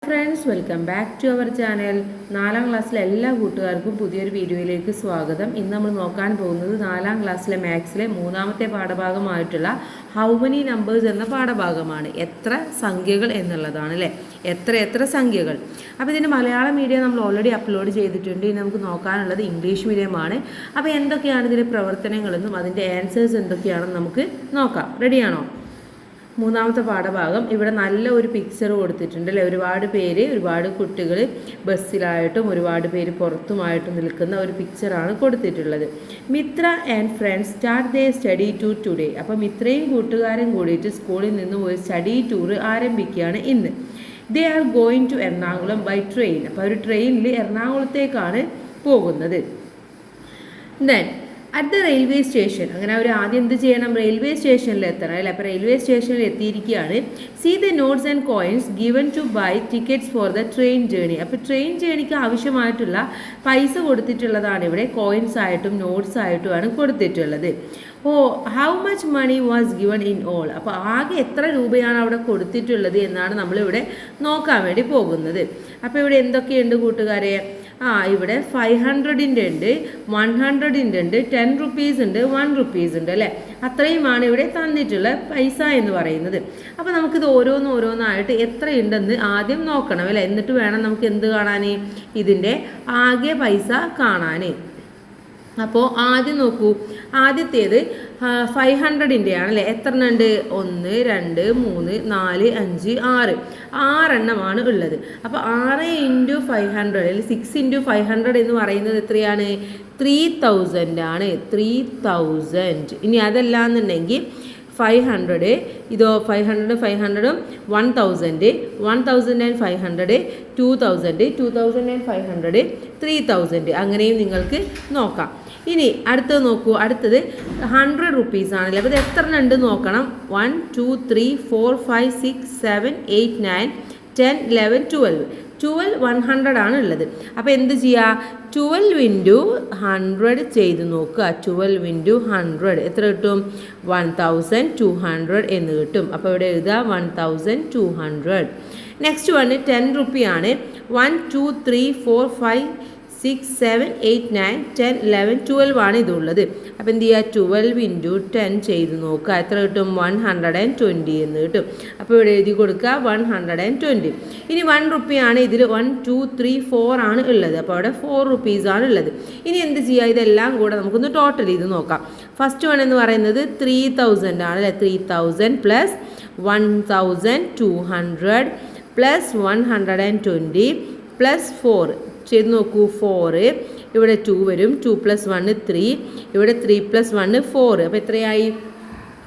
Friends, welcome back to our channel. 4ാം ക്ലാസ്സിലെ എല്ലാ കൂട്ടുകാർക്കും പുതിയൊരു വീഡിയോയിലേക്ക് സ്വാഗതം. ഇന്ന് നമ്മൾ നോക്കാൻ പോകുന്നത് 4ാം ക്ലാസ്സിലെ മാത്സിലെ 3ാമത്തെ പാഠഭാഗമായിട്ടുള്ള ഹൗ മെനി നമ്പേഴ്സ് എന്ന പാഠഭാഗമാണ്. എത്ര സംഖ്യകൾ എന്നുള്ളതാണ് അല്ലേ. എത്ര സംഖ്യകൾ. അപ്പോൾ ഇതിൻ്റെ മലയാളം മീഡിയം നമ്മൾ ഓൾറെഡി അപ്ലോഡ് ചെയ്തിട്ടുണ്ട്. ഇനി നമുക്ക് നോക്കാനുള്ളത് ഇംഗ്ലീഷ് മീഡിയമാണ്. അപ്പോൾ എന്തൊക്കെയാണ് ഇതിൻ്റെ പ്രവർത്തനങ്ങളെന്നും അതിൻ്റെ ആൻസേഴ്സ് എന്തൊക്കെയാണെന്ന് നമുക്ക് നോക്കാം. റെഡിയാണോ? 3ാമത്തെ പാഠഭാഗം. ഇവിടെ നല്ല ഒരു പിക്ചർ കൊടുത്തിട്ടുണ്ട് അല്ലേ. ഒരുപാട് കുട്ടികൾ ബസ്സിലായിട്ടും ഒരുപാട് പേര് പുറത്തുമായിട്ടും നിൽക്കുന്ന ഒരു പിക്ചറാണ് കൊടുത്തിട്ടുള്ളത്. Mitra and friends start the study tour today. അപ്പോൾ മിത്രയും കൂട്ടുകാരും കൂടിയിട്ട് സ്കൂളിൽ നിന്നും ഒരു സ്റ്റഡി ടൂർ ആരംഭിക്കുകയാണ് ഇന്ന്. They are going to Ernakulam by train. അപ്പോൾ ഒരു ട്രെയിനിൽ എറണാകുളത്തേക്കാണ് പോകുന്നത്. Then at the railway station. അങ്ങനെ അവർ ആദ്യം എന്ത് ചെയ്യണം? റെയിൽവേ സ്റ്റേഷനിൽ എത്തണം അല്ലേ. അപ്പോൾ റെയിൽവേ സ്റ്റേഷനിൽ എത്തിയിരിക്കുകയാണ്. See the notes and coins given to buy tickets for the train journey. അപ്പോൾ ട്രെയിൻ ജേണിക്ക് ആവശ്യമായിട്ടുള്ള പൈസ കൊടുത്തിട്ടുള്ളതാണ് ഇവിടെ. കോയിൻസ് ആയിട്ടും നോട്ട്സ് ആയിട്ടുമാണ് കൊടുത്തിട്ടുള്ളത്. How much money was given in all. അപ്പോൾ ആകെ എത്ര രൂപയാണ് അവിടെ കൊടുത്തിട്ടുള്ളത് എന്നാണ് നമ്മളിവിടെ നോക്കാൻ വേണ്ടി പോകുന്നത്. അപ്പോൾ ഇവിടെ എന്തൊക്കെയുണ്ട് കൂട്ടുകാരെ? ഇവിടെ 500-ൻ്റെ ഉണ്ട്, 100-ൻ്റെ ഉണ്ട്, 10 റുപ്പീസ് ഉണ്ട്, 1 റുപ്പീസ് ഉണ്ട് അല്ലേ. അത്രയുമാണ് ഇവിടെ തന്നിട്ടുള്ള പൈസ എന്ന് പറയുന്നത്. അപ്പോൾ നമുക്കിത് ഓരോന്നായിട്ട് എത്രയുണ്ടെന്ന് ആദ്യം നോക്കണം അല്ലേ. എന്നിട്ട് വേണം നമുക്ക് എന്ത് കാണാൻ? ഇതിൻ്റെ ആകെ പൈസ കാണാൻ. അപ്പോൾ ആദ്യം നോക്കൂ. ആദ്യത്തേത് 500-ൻ്റെ ആണല്ലേ. എത്ര എണ്ണമുണ്ട്? 1 2 3 4 5 6 6 ഉള്ളത്. അപ്പോൾ 6 × 500 അല്ലെങ്കിൽ 6 × 500 എന്ന് പറയുന്നത് എത്രയാണ്? 3000 ആണ്. 3000. ഇനി അതല്ലാന്നുണ്ടെങ്കിൽ 500, ഇതോ 500 500 1000 1500 2000 2500 3000 അങ്ങനെയും നിങ്ങൾക്ക് നോക്കാം. ഇനി അടുത്തത് നോക്കൂ. അടുത്തത് 100 റുപ്പീസ് ആണല്ലേ. അപ്പോൾ ഇത് എത്ര ഉണ്ട് നോക്കണം. 1 2 3 4 5 6 7 8 9 10 11 12 100 ആണ് ഉള്ളത്. അപ്പോൾ എന്ത് ചെയ്യുക? 12 × 100 ചെയ്ത് നോക്കുക. 12 × 100 എത്ര കിട്ടും? 1200 എന്ന് കിട്ടും. അപ്പോൾ ഇവിടെ എഴുതുക 1200. Next one 10 റുപ്പിയാണ്. 1 2 3 4 5 6 7 8 9 10 11 12 ആണ് ഇതുള്ളത്. അപ്പോൾ എന്ത് ചെയ്യുക? 12 × 10 ചെയ്ത് നോക്കുക. എത്ര കിട്ടും? 120 എന്ന് കിട്ടും. അപ്പോൾ ഇവിടെ എഴുതി കൊടുക്കുക 120. ഇനി 1 റുപ്പിയാണ്. ഇതിൽ 1 2 3 4 ആണ് ഉള്ളത്. അപ്പോൾ അവിടെ 4 റുപ്പീസ് ആണ് ഉള്ളത്. ഇനി എന്ത് ചെയ്യുക? ഇതെല്ലാം കൂടെ നമുക്കൊന്ന് ടോട്ടൽ ചെയ്ത് നോക്കാം. ഫസ്റ്റ് വൺ എന്ന് പറയുന്നത് 3000 ആണ് അല്ലേ. 3000 പ്ലസ് 1200 പ്ലസ് 120 പ്ലസ് 4 ചെയ്ത് നോക്കൂ. 4 ഇവിടെ 2 വരും. 2 + 1 3. ഇവിടെ 3 + 1 4. അപ്പോൾ എത്രയായി?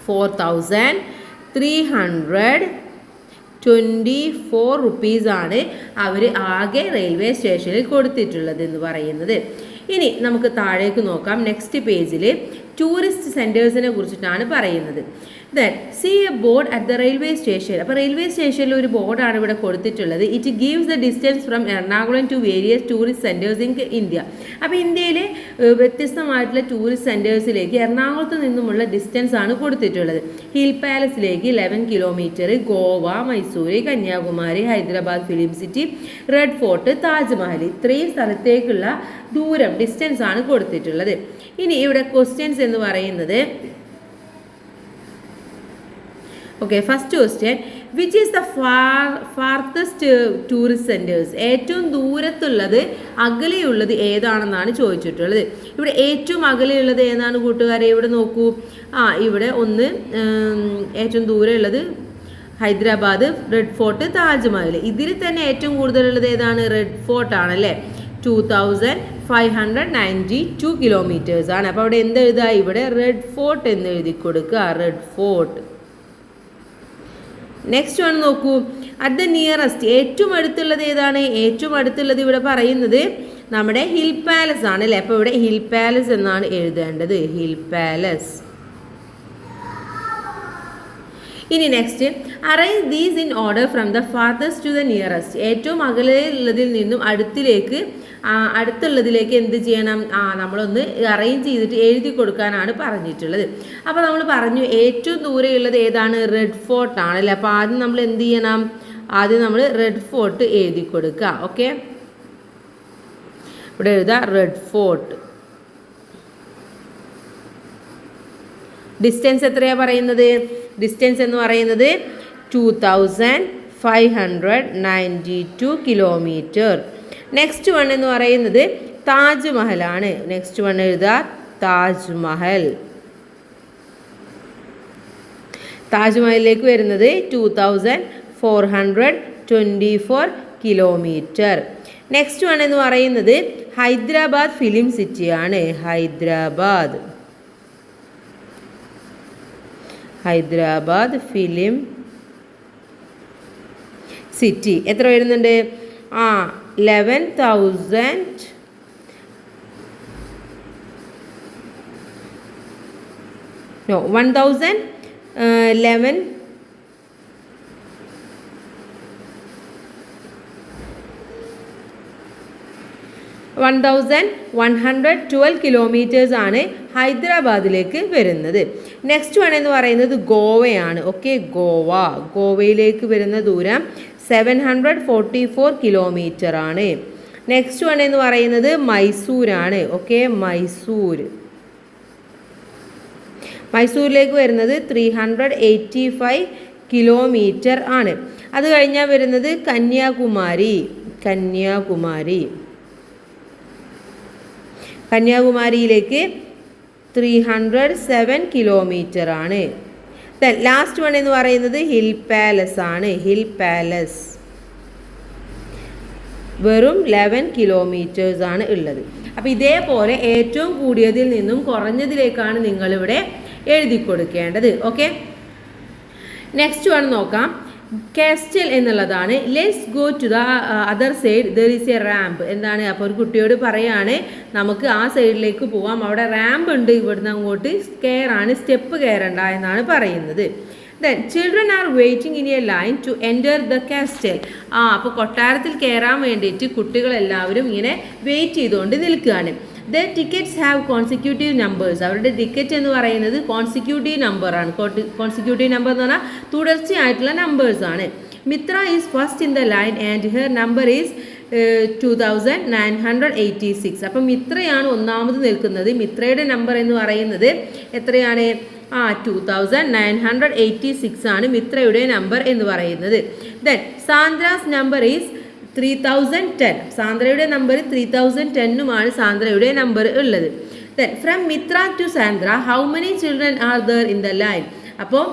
4324 റുപ്പീസാണ് അവർ ആകെ റെയിൽവേ സ്റ്റേഷനിൽ കൊടുത്തിട്ടുള്ളത് എന്ന് പറയുന്നത്. ഇനി നമുക്ക് താഴേക്ക് നോക്കാം. നെക്സ്റ്റ് പേജിൽ ടൂറിസ്റ്റ് സെൻറ്റേഴ്സിനെ കുറിച്ചിട്ടാണ് പറയുന്നത്. Then see a board at the railway station. അപ്പോൾ റെയിൽവേ സ്റ്റേഷനിൽ ഒരു ബോർഡാണ് ഇവിടെ കൊടുത്തിട്ടുള്ളത്. It gives the distance from Ernakulam to various tourist centres in India. അപ്പോൾ ഇന്ത്യയിലെ വ്യത്യസ്തമായിട്ടുള്ള ടൂറിസ്റ്റ് സെൻറ്റേഴ്സിലേക്ക് എറണാകുളത്ത് നിന്നുമുള്ള ഡിസ്റ്റൻസ് ആണ് കൊടുത്തിട്ടുള്ളത്. ഹിൽ പാലസിലേക്ക് 11 kilometre, Goa, Mysore, Kanyakumari, Hyderabad film city, red fort, Taj Mahal ഇത്രയും സ്ഥലത്തേക്കുള്ള ദൂരം ഡിസ്റ്റൻസ് ആണ് കൊടുത്തിട്ടുള്ളത്. ഇനി ഇവിടെ ക്വസ്റ്റ്യൻസ് എന്ന് പറയുന്നത് first question, which is the farthest tourist centres. ഏറ്റവും ദൂരത്തുള്ളത് അകലെയുള്ളത് ഏതാണെന്നാണ് ചോദിച്ചിട്ടുള്ളത്. ഇവിടെ ഏറ്റവും അകലെയുള്ളത് ഏതാണ് കൂട്ടുകാരെ? ഇവിടെ നോക്കൂ. ഇവിടെ ഒന്ന് ഏറ്റവും ദൂരമുള്ളത് ഹൈദരാബാദ്, റെഡ് ഫോർട്ട്, താജ്മഹൽ. ഇതിൽ തന്നെ ഏറ്റവും കൂടുതലുള്ളത് ഏതാണ്? റെഡ് ഫോർട്ട് ആണല്ലേ. 2592 കിലോമീറ്റേഴ്സ് ആണ്. അപ്പോൾ അവിടെ എന്ത് എഴുതുക? ഇവിടെ റെഡ് ഫോർട്ട് എന്ന് എഴുതി കൊടുക്കുക. Red fort. നെക്സ്റ്റ് വൺ നോക്കൂ. അറ്റ് ദ നിയറസ്റ്റ് ഏറ്റവും അടുത്തുള്ളത് ഏതാണ്? ഏറ്റവും അടുത്തുള്ളത് ഇവിടെ പറയുന്നത് നമ്മുടെ ഹിൽ പാലസ് ആണ് അല്ലേ. അപ്പോൾ ഇവിടെ ഹിൽ പാലസ് എന്നാണ് എഴുതേണ്ടത്. Hill palace. ഇനി next, arrange these in order from the farthest to the nearest. ഏറ്റവും അകലെയുള്ളതിൽ നിന്നും അടുത്തുള്ളതിലേക്ക് എന്ത് ചെയ്യണം? നമ്മളൊന്ന് അറേഞ്ച് ചെയ്തിട്ട് എഴുതി കൊടുക്കാനാണ് പറഞ്ഞിട്ടുള്ളത്. അപ്പോൾ നമ്മൾ പറഞ്ഞു ഏറ്റവും ദൂരെയുള്ളത് ഏതാണ്? റെഡ് ഫോർട്ട് ആണല്ലേ. അപ്പോൾ ആദ്യം നമ്മൾ എന്ത് ചെയ്യണം? ആദ്യം നമ്മൾ റെഡ് ഫോർട്ട് എഴുതി കൊടുക്കുക. ഓക്കെ, ഇവിടെ എഴുതാം റെഡ് ഫോർട്ട്. ഡിസ്റ്റൻസ് എത്രയാണ് പറയുന്നത്? ഡിസ്റ്റൻസ് എന്ന് പറയുന്നത് 2592 കിലോമീറ്റർ. നെക്സ്റ്റ് വൺ എന്ന് പറയുന്നത് താജ്മഹലാണ്. നെക്സ്റ്റ് വൺ എഴുതുക താജ്മഹൽ. താജ്മഹലിലേക്ക് വരുന്നത് 2424 കിലോമീറ്റർ. നെക്സ്റ്റ് വൺ എന്ന് പറയുന്നത് ഹൈദരാബാദ് ഫിലിം സിറ്റിയാണ്. ഹൈദരാബാദ് ഫിലിം സിറ്റി എത്ര വരുന്നുണ്ട്? 1112 കിലോമീറ്റേഴ്സ് ആണ് ഹൈദരാബാദിലേക്ക് വരുന്നത്. നെക്സ്റ്റ് വൺ എന്ന് പറയുന്നത് ഗോവയാണ്. ഓക്കെ, ഗോവയിലേക്ക് വരുന്ന ദൂരം 744 കിലോമീറ്റർ ആണ്. നെക്സ്റ്റ് വൺ എന്ന് പറയുന്നത് മൈസൂരാണ്. ഓക്കെ, മൈസൂരിലേക്ക് വരുന്നത് 385 കിലോമീറ്റർ ആണ്. അത് കഴിഞ്ഞാൽ വരുന്നത് കന്യാകുമാരിയിലേക്ക് 307 കിലോമീറ്റർ ആണ്. ലാസ്റ്റ് വൺ എന്ന് പറയുന്നത് ഹിൽ പാലസ് ആണ്. വെറും 11 കിലോമീറ്റേഴ്സ് ആണ് ഉള്ളത്. അപ്പോൾ ഇതേപോലെ ഏറ്റവും കൂടിയതിൽ നിന്നും കുറഞ്ഞതിലേക്കാണ് നിങ്ങളിവിടെ എഴുതി കൊടുക്കേണ്ടത്. ഓക്കെ, നെക്സ്റ്റ് വൺ നോക്കാം. കാസ്റ്റൽ എന്നുള്ളതാണ്. Let's go to the other side there is a ramp. എന്താണ്? അപ്പോൾ ഒരു കുട്ടിയോട് പറയാണ് നമുക്ക് ആ സൈഡിലേക്ക് പോവാം, അവിടെ റാമ്പ് ഉണ്ട്, ഇവിടുന്ന് അങ്ങോട്ട് കയറാണ്, സ്റ്റെപ്പ് കയറണ്ട എന്നാണ് പറയുന്നത്. Then children are waiting in a line to enter the castle. അപ്പോൾ കൊട്ടാരത്തിൽ കയറാൻ വേണ്ടിയിട്ട് കുട്ടികളെല്ലാവരും ഇങ്ങനെ വെയിറ്റ് ചെയ്തുകൊണ്ട് നിൽക്കുകയാണ്. The tickets have consecutive numbers. അവരുടെ ടിക്കറ്റ് എന്ന് പറയുന്നത് കോൺസിക്യൂട്ടീവ് നമ്പറാണ്. കോൺസിക്യൂട്ടീവ് നമ്പർ എന്ന് പറഞ്ഞാൽ തുടർച്ചയായിട്ടുള്ള നമ്പേഴ്സാണ്. Mitra is first in the line and her number is 2986. അപ്പം മിത്രയാണ് ഒന്നാമത് നിൽക്കുന്നത്. മിത്രയുടെ നമ്പർ എന്ന് പറയുന്നത് എത്രയാണ്? 2986 ആണ് മിത്രയുടെ നമ്പർ എന്ന് പറയുന്നത്. Then Sandra's number is 3010. സാന്ദ്രയുടെ നമ്പർ 3010 സാന്ദ്രയുടെ നമ്പർ ഉള്ളത്. Then from Mitra to Sandra how many children are there in the line. അപ്പോൾ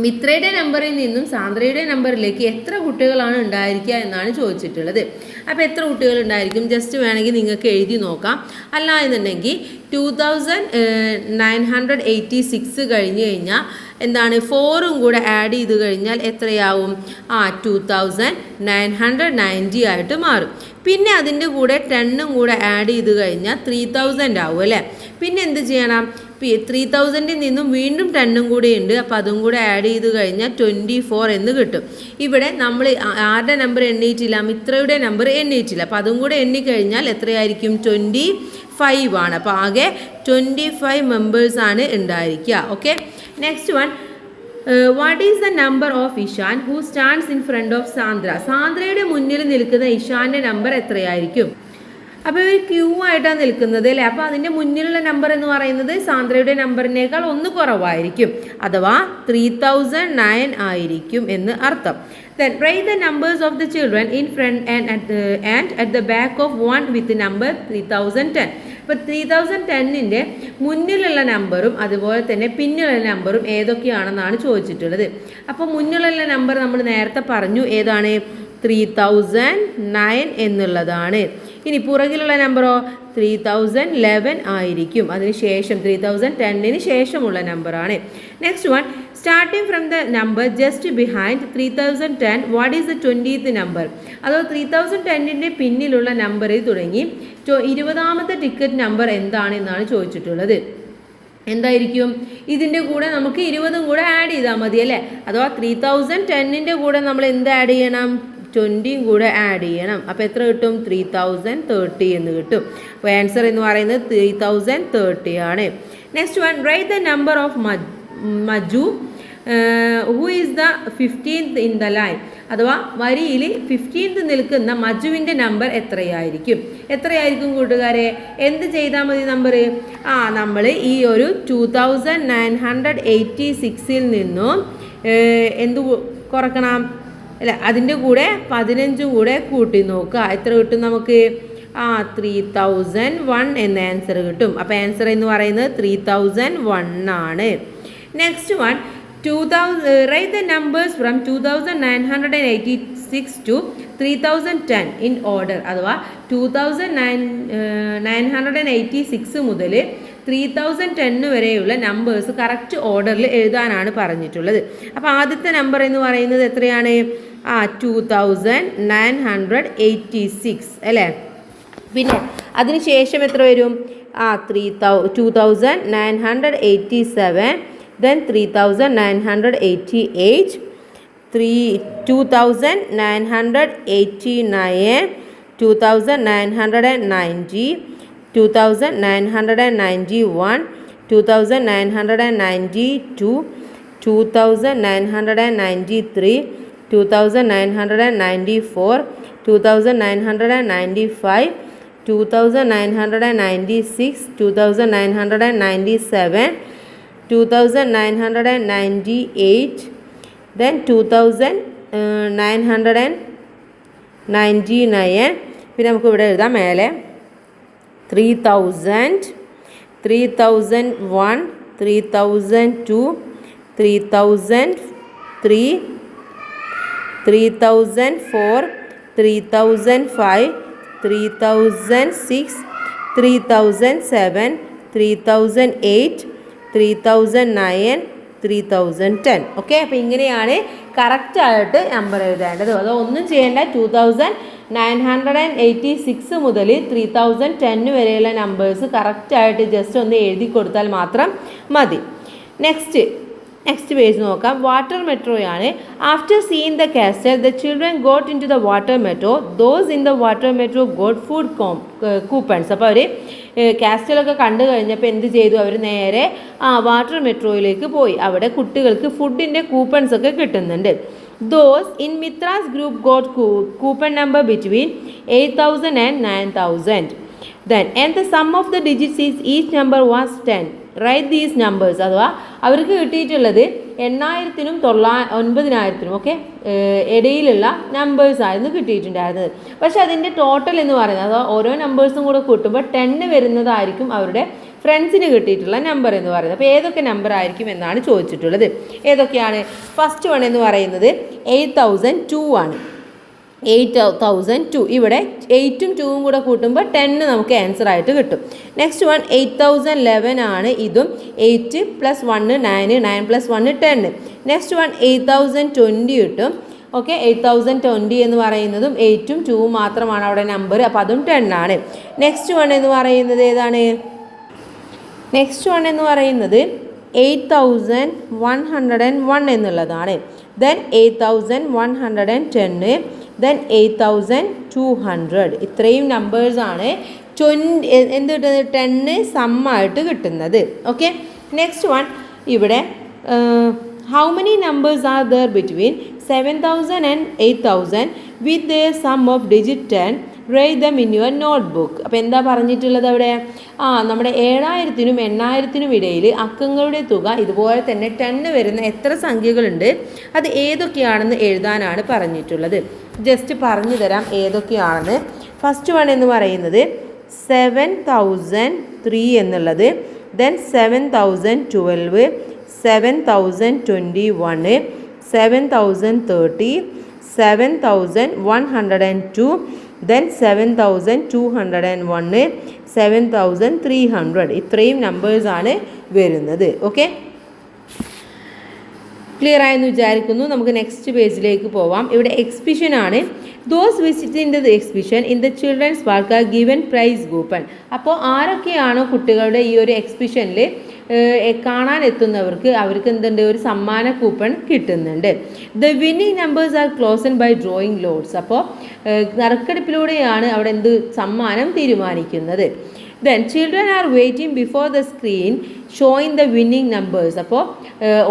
മിത്രയുടെ നമ്പറിൽ നിന്നും സാന്ദ്രയുടെ നമ്പറിലേക്ക് എത്ര കുട്ടികളാണ് ഉണ്ടായിരിക്കുക എന്നാണ് ചോദിച്ചിട്ടുള്ളത്. അപ്പോൾ എത്ര കുട്ടികൾ ഉണ്ടായിരിക്കും ജസ്റ്റ് വേണമെങ്കിൽ നിങ്ങൾക്ക് എഴുതി നോക്കാം. അല്ല എന്നുണ്ടെങ്കിൽ 2986 കഴിഞ്ഞ് കഴിഞ്ഞാൽ എന്താണ് 4ഉം കൂടെ ആഡ് ചെയ്ത് കഴിഞ്ഞാൽ എത്രയാവും? 2990 ആയിട്ട് മാറും. പിന്നെ അതിൻ്റെ കൂടെ 10ഉം കൂടെ ആഡ് ചെയ്ത് കഴിഞ്ഞാൽ 3000 ആവും അല്ലേ. പിന്നെ എന്ത് ചെയ്യണം? 3000 നിന്നും വീണ്ടും 10ഉം കൂടെ ഉണ്ട്. അപ്പോൾ അതും കൂടെ ആഡ് ചെയ്ത് കഴിഞ്ഞാൽ 24 എന്ന് കിട്ടും. ഇവിടെ നമ്മൾ ആരുടെ നമ്പർ എണ്ണിയിട്ടില്ല, മിത്രയുടെ നമ്പർ എണ്ണിയിട്ടില്ല. അപ്പോൾ അതും കൂടെ എണ്ണിക്കഴിഞ്ഞാൽ എത്രയായിരിക്കും? 25 ആണ്. അപ്പോൾ ആകെ 25 മെമ്പേഴ്സാണ് ഉണ്ടായിരിക്കുക. Okay, next one. What is the number of Ishan who stands in front of Sandra. സാന്ദ്രയുടെ മുന്നിൽ നിൽക്കുന്ന ഇഷാൻ്റെ നമ്പർ എത്രയായിരിക്കും? അപ്പോൾ ഒരു ക്യൂ ആയിട്ടാണ് നിൽക്കുന്നത് അല്ലേ. അപ്പോൾ അതിൻ്റെ മുന്നിലുള്ള നമ്പർ എന്ന് പറയുന്നത് സാന്ദ്രയുടെ നമ്പറിനേക്കാൾ ഒന്ന് കുറവായിരിക്കും, അഥവാ 3009 ആയിരിക്കും എന്ന് അർത്ഥം. Then write the numbers of the children in front and at the back of one with number 3010. ഇപ്പോൾ 3010ൻ്റെ മുന്നിലുള്ള നമ്പറും അതുപോലെ തന്നെ പിന്നിലുള്ള നമ്പറും ഏതൊക്കെയാണെന്നാണ് ചോദിച്ചിട്ടുള്ളത്. അപ്പോൾ മുന്നിലുള്ള നമ്പർ നമ്മൾ നേരത്തെ പറഞ്ഞു, ഏതാണ്? 3009 എന്നുള്ളതാണ്. ഇനി പുറകിലുള്ള നമ്പറോ 3011 ആയിരിക്കും. അതിനുശേഷം 3010ന് ശേഷമുള്ള നമ്പറാണ്. Next one. Starting from the number just behind 3010 what is the 20th number. അതോ 3010ൻ്റെ പിന്നിലുള്ള നമ്പറിൽ തുടങ്ങി 20ാമത്തെ ടിക്കറ്റ് നമ്പർ എന്താണെന്നാണ് ചോദിച്ചിട്ടുള്ളത്. എന്തായിരിക്കും? ഇതിൻ്റെ കൂടെ നമുക്ക് 20ഉം കൂടെ ആഡ് ചെയ്താൽ മതി അല്ലേ. അഥവാ 3010ൻ്റെ കൂടെ നമ്മൾ എന്ത് ആഡ് ചെയ്യണം? 20ഉം കൂടെ ആഡ് ചെയ്യണം. അപ്പോൾ എത്ര കിട്ടും? 3030 എന്ന് കിട്ടും. അപ്പോൾ ആൻസർ എന്ന് പറയുന്നത് 3030 ആണ്. Next one. Write the number of Maju who is the 15th in the line, അഥവാ വരിയിൽ 15th നിൽക്കുന്ന മജുവിൻ്റെ നമ്പർ എത്രയായിരിക്കും കൂട്ടുകാരെ? എന്ത് ചെയ്താൽ മതി നമ്പർ? നമ്മൾ ഈ ഒരു 2986 നിന്നും എന്ത് കുറക്കണം? അല്ല, അതിൻ്റെ കൂടെ 15 കൂടെ കൂട്ടി നോക്കുക. എത്ര കിട്ടും നമുക്ക്? 3001 എന്ന ആൻസർ കിട്ടും. അപ്പോൾ ആൻസർ എന്ന് പറയുന്നത് 3001 ആണ്. Next one, write the numbers from 2986 to 3010 in order, അഥവാ 2986 മുതൽ 3010 വരെയുള്ള നമ്പേഴ്സ് കറക്റ്റ് ഓർഡറിൽ എഴുതാനാണ് പറഞ്ഞിട്ടുള്ളത്. അപ്പോൾ ആദ്യത്തെ നമ്പർ എന്ന് പറയുന്നത് എത്രയാണ്? 2986 അല്ലേ? പിന്നെ അതിന് ശേഷം എത്ര വരും? 2987, then 3988, 2989, 2990, 2991, 2992, 2993, 2994, 2995, 2996, 2997, 2998, then 2999. പിന്നെ നമുക്ക് ഇവിടെ എഴുതാം മേലെ 3000, 3001, 3002, 3003, 3004, 3005, 3006, 3007, 3008, 3009, 3010. ഓക്കെ, അപ്പോൾ ഇങ്ങനെയാണ് കറക്റ്റായിട്ട് നമ്പർ എഴുതേണ്ടത്. അതോ ഒന്നും ചെയ്യേണ്ട. 2986 മുതൽ 3010 വരെയുള്ള നമ്പേഴ്സ് കറക്റ്റായിട്ട് ജസ്റ്റ് ഒന്ന് എഴുതി കൊടുത്താൽ മാത്രം മതി. നെക്സ്റ്റ് പേജ് നോക്കാം. വാട്ടർ മെട്രോയാണ്. After seeing the castle the children got into the water metro. Those in the water metro got food coupons. അപ്പോൾ അവർ കാസ്റ്റലൊക്കെ കണ്ടു കഴിഞ്ഞപ്പോൾ എന്ത് ചെയ്തു? അവർ നേരെ വാട്ടർ മെട്രോയിലേക്ക് പോയി. അവിടെ കുട്ടികൾക്ക് ഫുഡിൻ്റെ കൂപ്പൺസ് ഒക്കെ കിട്ടുന്നുണ്ട്. Those in Mitra's group got coupon number between 8000 and 9000. Then and the sum of the digits is each number was 10. Write these numbers. അഥവാ അവർക്ക് കിട്ടിയിട്ടുള്ളത് 8000നും 9000നും ഒക്കെ ഇടയിലുള്ള നമ്പേഴ്സായിരുന്നു കിട്ടിയിട്ടുണ്ടായിരുന്നത്. പക്ഷെ അതിൻ്റെ ടോട്ടൽ എന്ന് പറയുന്നത്, അഥവാ ഓരോ നമ്പേഴ്സും കൂടെ കൂട്ടുമ്പോൾ 10 വരുന്നതായിരിക്കും അവരുടെ ഫ്രണ്ട്സിന് കിട്ടിയിട്ടുള്ള നമ്പർ എന്ന് പറയുന്നത്. അപ്പോൾ ഏതൊക്കെ നമ്പർ ആയിരിക്കും എന്നാണ് ചോദിച്ചിട്ടുള്ളത്. ഏതൊക്കെയാണ്? ഫസ്റ്റ് വൺ എന്ന് പറയുന്നത് 8002 ആണ്. 8002. ഇവിടെ 8ഉം 2ഉം കൂടെ കൂട്ടുമ്പോൾ 10 നമുക്ക് ആൻസർ ആയിട്ട് കിട്ടും. നെക്സ്റ്റ് വൺ 8011 ആണ്. ഇതും 8 + 1 9, 9 + 1 10. നെക്സ്റ്റ് വൺ 8020 കിട്ടും. ഓക്കെ, 8020 എന്ന് പറയുന്നതും 8ഉം 2ഉം മാത്രമാണ് അവിടെ നമ്പർ. അപ്പോൾ അതും 10 ആണ്. നെക്സ്റ്റ് വൺ എന്ന് പറയുന്നത് ഏതാണ്? നെക്സ്റ്റ് വൺ എന്ന് പറയുന്നത് 8101 എന്നുള്ളതാണ്. Then 8110, then 8200. ഇത്രയും നമ്പേഴ്സാണ് എന്ത് കിട്ടുന്നത്? 10 സമ്മായിട്ട് കിട്ടുന്നത്. ഓക്കെ, നെക്സ്റ്റ് വൺ ഇവിടെ how many numbers are there between 7000 and 8000 with the sum of digit 10. Right them in your note book. അപ്പോൾ എന്താ പറഞ്ഞിട്ടുള്ളത് അവിടെ? നമ്മുടെ 7000നും 8000നും ഇടയിൽ അക്കങ്ങളുടെ തുക ഇതുപോലെ തന്നെ 10 വരുന്ന എത്ര സംഖ്യകളുണ്ട്, അത് ഏതൊക്കെയാണെന്ന് എഴുതാനാണ് പറഞ്ഞിട്ടുള്ളത്. ജസ്റ്റ് പറഞ്ഞു തരാം ഏതൊക്കെയാണെന്ന്. ഫസ്റ്റ് വൺ എന്ന് പറയുന്നത് 7003 എന്നുള്ളത്, ദെൻ 7012, 7021, 7030, 7102, then 7201, 7300. ഇത്രയും നമ്പേഴ്സാണ് വരുന്നത്. ഓക്കെ, ക്ലിയർ ആയെന്ന് വിചാരിക്കുന്നു. നമുക്ക് നെക്സ്റ്റ് പേജിലേക്ക് പോവാം. ഇവിടെ എക്സിബിഷൻ ആണ്. Those visiting the exhibition in the children's park R given price coupon. അപ്പോൾ ആരൊക്കെയാണോ കുട്ടികളുടെ ഈ ഒരു എക്സിബിഷനിൽ കാണാൻ എത്തുന്നവർക്ക് എന്തുണ്ട്? ഒരു സമ്മാന കൂപ്പൺ കിട്ടുന്നുണ്ട്. The winning numbers are chosen by drawing lots. അപ്പോൾ നറുക്കെടുപ്പിലൂടെയാണ് അവിടെ സമ്മാനം തീരുമാനിക്കുന്നത്. Then children are waiting before the screen showing the winning numbers. അപ്പോൾ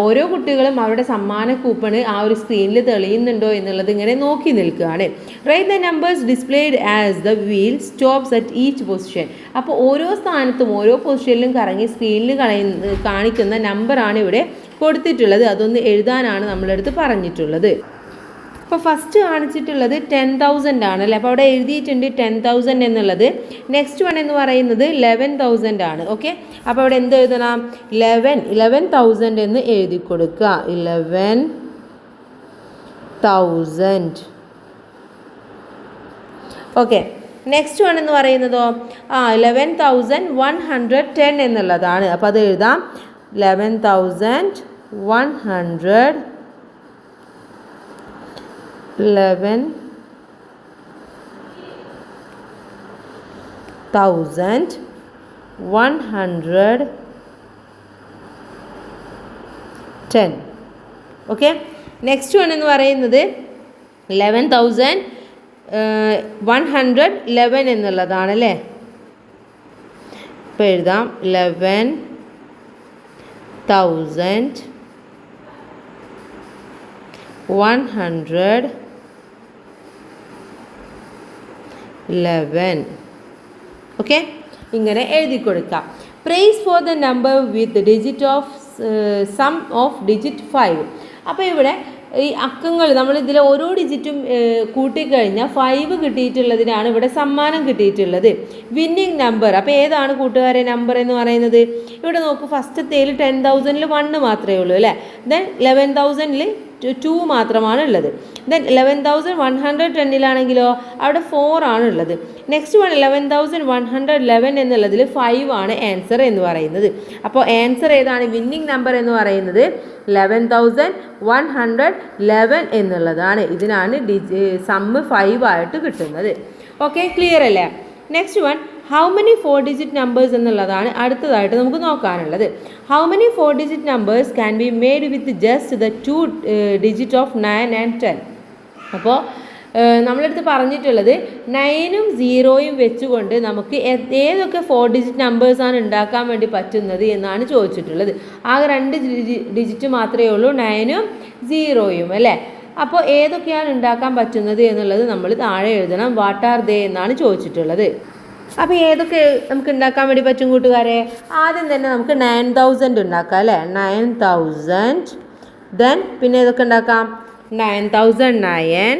ഓരോ കുട്ടികളും അവരുടെ സമ്മാന കൂപ്പണ് ആ ഒരു സ്ക്രീനിൽ തെളിയുന്നുണ്ടോ എന്നുള്ളത് ഇങ്ങനെ നോക്കി നിൽക്കുകയാണ്. Write the numbers displayed as the wheel stops at each position. അപ്പോൾ ഓരോ സ്ഥാനത്തും ഓരോ പൊസിഷനിലും കറങ്ങി സ്ക്രീനിൽ കാണിക്കുന്ന നമ്പറാണ് ഇവിടെ കൊടുത്തിട്ടുള്ളത്. അതൊന്ന് എഴുതാനാണ് നമ്മളടുത്ത് പറഞ്ഞിട്ടുള്ളത്. അപ്പോൾ ഫസ്റ്റ് കാണിച്ചിട്ടുള്ളത് 10,000 ആണ് അല്ലേ. അപ്പോൾ അവിടെ എഴുതിയിട്ടുണ്ട് 10,000 എന്നുള്ളത്. നെക്സ്റ്റ് വൺ എന്ന് പറയുന്നത് 11,000 ആണ്. ഓക്കെ, അപ്പോൾ അവിടെ എന്ത് എഴുതണം? 11,000 എന്ന് എഴുതി കൊടുക്കുക. 11,000. ഓക്കെ, നെക്സ്റ്റ് വൺ എന്ന് പറയുന്നതോ 11,110 എന്നുള്ളതാണ്. അപ്പോൾ അത് എഴുതാം 11,110. ഓക്കെ, നെക്സ്റ്റ് വൺ എന്ന് പറയുന്നത് 11,111 എന്നുള്ളതാണ് അല്ലേ. ഇപ്പോൾ എഴുതാം 11,111. ഓക്കെ, ഇങ്ങനെ എഴുതി കൊടുക്കാം. Prize for the number with digit of sum of digit 5. അപ്പോൾ ഇവിടെ ഈ അക്കങ്ങൾ നമ്മൾ ഇതിൽ ഓരോ ഡിജിറ്റും കൂട്ടിക്കഴിഞ്ഞാൽ 5 കിട്ടിയിട്ടുള്ളതിനാണ് ഇവിടെ സമ്മാനം കിട്ടിയിട്ടുള്ളത്. വിന്നിങ് നമ്പർ, അപ്പോൾ ഏതാണ് കൂട്ടുകാരെ നമ്പർ എന്ന് പറയുന്നത്? ഇവിടെ നോക്കൂ, ഫസ്റ്റത്തേൽ 10,000-ൽ 1 മാത്രമേ ഉള്ളൂ അല്ലേ. ദെൻ 11,000-ൽ 2 മാത്രമാണ് ഉള്ളത്. ദെൻ 11,110-ലാണെങ്കിലോ അവിടെ 4 ആണ് ഉള്ളത്. നെക്സ്റ്റ് വൺ 11,111 എന്നുള്ളതിൽ 5 ആണ് ആൻസർ എന്ന് പറയുന്നത്. അപ്പോൾ ആൻസർ ഏതാണ്? വിന്നിങ് നമ്പർ എന്ന് പറയുന്നത് 11,111 എന്നുള്ളതാണ്. ഇതിനാണ് സമ്മ് 5 ആയിട്ട് കിട്ടുന്നത്. ഓക്കെ, ക്ലിയർ അല്ലേ? Next one how many 4-digit numbers എന്നുള്ളതാണ് അടുത്തതായിട്ട് നമുക്ക് നോക്കാനുള്ളത്. ഹൗ മെനി 4-digit നമ്പേഴ്സ് can be made with just the 2 digit of 9 and 10. അപ്പോൾ നമ്മളടുത്ത് പറഞ്ഞിട്ടുള്ളത് 9ഉം 0യും വെച്ചുകൊണ്ട് നമുക്ക് ഏതൊക്കെ 4-digit നമ്പേഴ്സാണ് ഉണ്ടാക്കാൻ വേണ്ടി പറ്റുന്നത് എന്നാണ് ചോദിച്ചിട്ടുള്ളത്. ആകെ 2 ഡിജിറ്റ് മാത്രമേ ഉള്ളൂ, 9ഉം 0യും അല്ലേ. അപ്പോൾ ഏതൊക്കെയാണ് ഉണ്ടാക്കാൻ പറ്റുന്നത് എന്നുള്ളത് നമ്മൾ താഴെ എഴുതണം. വാട്ട് ആർ ദേ എന്നാണ് ചോദിച്ചിട്ടുള്ളത്. അപ്പോൾ ഏതൊക്കെ നമുക്ക് ഉണ്ടാക്കാൻ വേണ്ടി പറ്റും കൂട്ടുകാരെ? ആദ്യം തന്നെ നമുക്ക് 9,000 ഉണ്ടാക്കാം അല്ലേ. 9,000. ദെൻ പിന്നെ ഏതൊക്കെ ഉണ്ടാക്കാം? 9,009.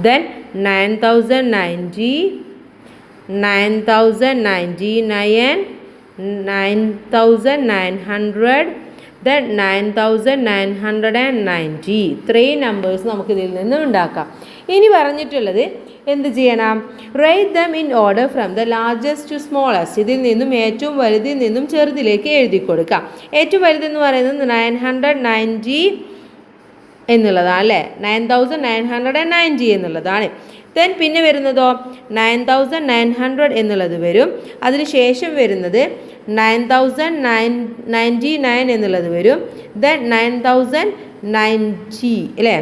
Then 9,090, 9,099, 9,900, then 9,990. ഇത്രയും നമ്പേഴ്സ് നമുക്ക് ഇതിൽ നിന്ന് ഉണ്ടാക്കാം. ഇനി പറഞ്ഞിട്ടുള്ളത് എന്ത് ചെയ്യണം? Write them in order from the largest to smallest. ഇതിൽ നിന്നും ഏറ്റവും വലുതിൽ നിന്നും ചെറുതിലേക്ക് എഴുതി കൊടുക്കാം. ഏറ്റവും വലുതെന്ന് പറയുന്നത് 990 എന്നുള്ളതാണ് അല്ലേ. 9,990 എന്നുള്ളതാണ്. ദെൻ പിന്നെ വരുന്നതോ 9,900 എന്നുള്ളത് വരും. അതിനുശേഷം വരുന്നത് 9,999 എന്നുള്ളത് വരും. ദെൻ 9,090 അല്ലേ.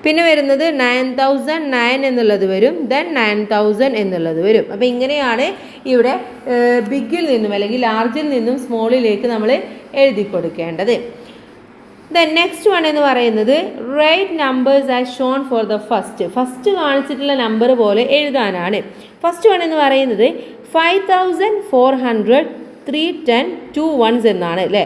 പിന്നെ വരുന്നത് 9,009 എന്നുള്ളത് വരും. ദെൻ 9,000 എന്നുള്ളത് വരും. അപ്പോൾ ഇങ്ങനെയാണ് ഇവിടെ ബിഗിൽ നിന്നും അല്ലെങ്കിൽ ലാർജിൽ നിന്നും സ്മോളിലേക്ക് നമ്മൾ എഴുതി കൊടുക്കേണ്ടത്. ദെൻ നെക്സ്റ്റ് വൺ എന്ന് പറയുന്നത് write numbers as shown for the first കാണിച്ചിട്ടുള്ള നമ്പർ പോലെ എഴുതാനാണ്. ഫസ്റ്റ് വൺ എന്ന് പറയുന്നത് 5,400, 310, 2 ones എന്നാണ് അല്ലേ.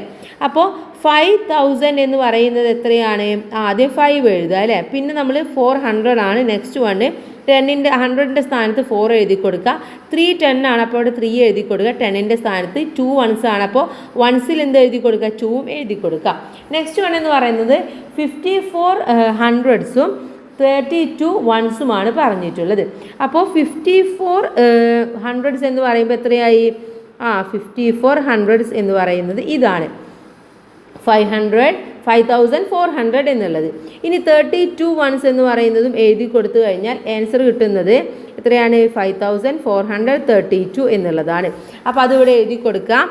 അപ്പോൾ 5,000 എന്ന് പറയുന്നത് എത്രയാണ്? ആദ്യം 5 എഴുതുക അല്ലേ. പിന്നെ നമ്മൾ 400 ആണ് നെക്സ്റ്റ് വണ്. 100ൻ്റെ സ്ഥാനത്ത് 4 എഴുതി കൊടുക്കുക. 310 ആണ്, അപ്പോൾ അവിടെ 3 എഴുതി കൊടുക്കുക. 10ൻ്റെ സ്ഥാനത്ത് 2 ones ആണ്, അപ്പോൾ വൺസിൽ എന്ത് എഴുതി കൊടുക്കുക? 2 എഴുതി കൊടുക്കുക. നെക്സ്റ്റ് വൺ എന്ന് പറയുന്നത് 54 hundreds-ഉം 32 ones-ഉമാണ് പറഞ്ഞിട്ടുള്ളത്. അപ്പോൾ 54 hundreds എന്ന് പറയുമ്പോൾ എത്രയായി? 54 hundreds എന്ന് പറയുന്നത് ഇതാണ് 5,400 എന്നുള്ളത്. ഇനി 32 ones എന്ന് പറയുന്നതും എഴുതി കൊടുത്തു കഴിഞ്ഞാൽ ആൻസർ കിട്ടുന്നത് എത്രയാണ്? 5,432 എന്നുള്ളതാണ്. അപ്പോൾ അതിവിടെ എഴുതി കൊടുക്കാം.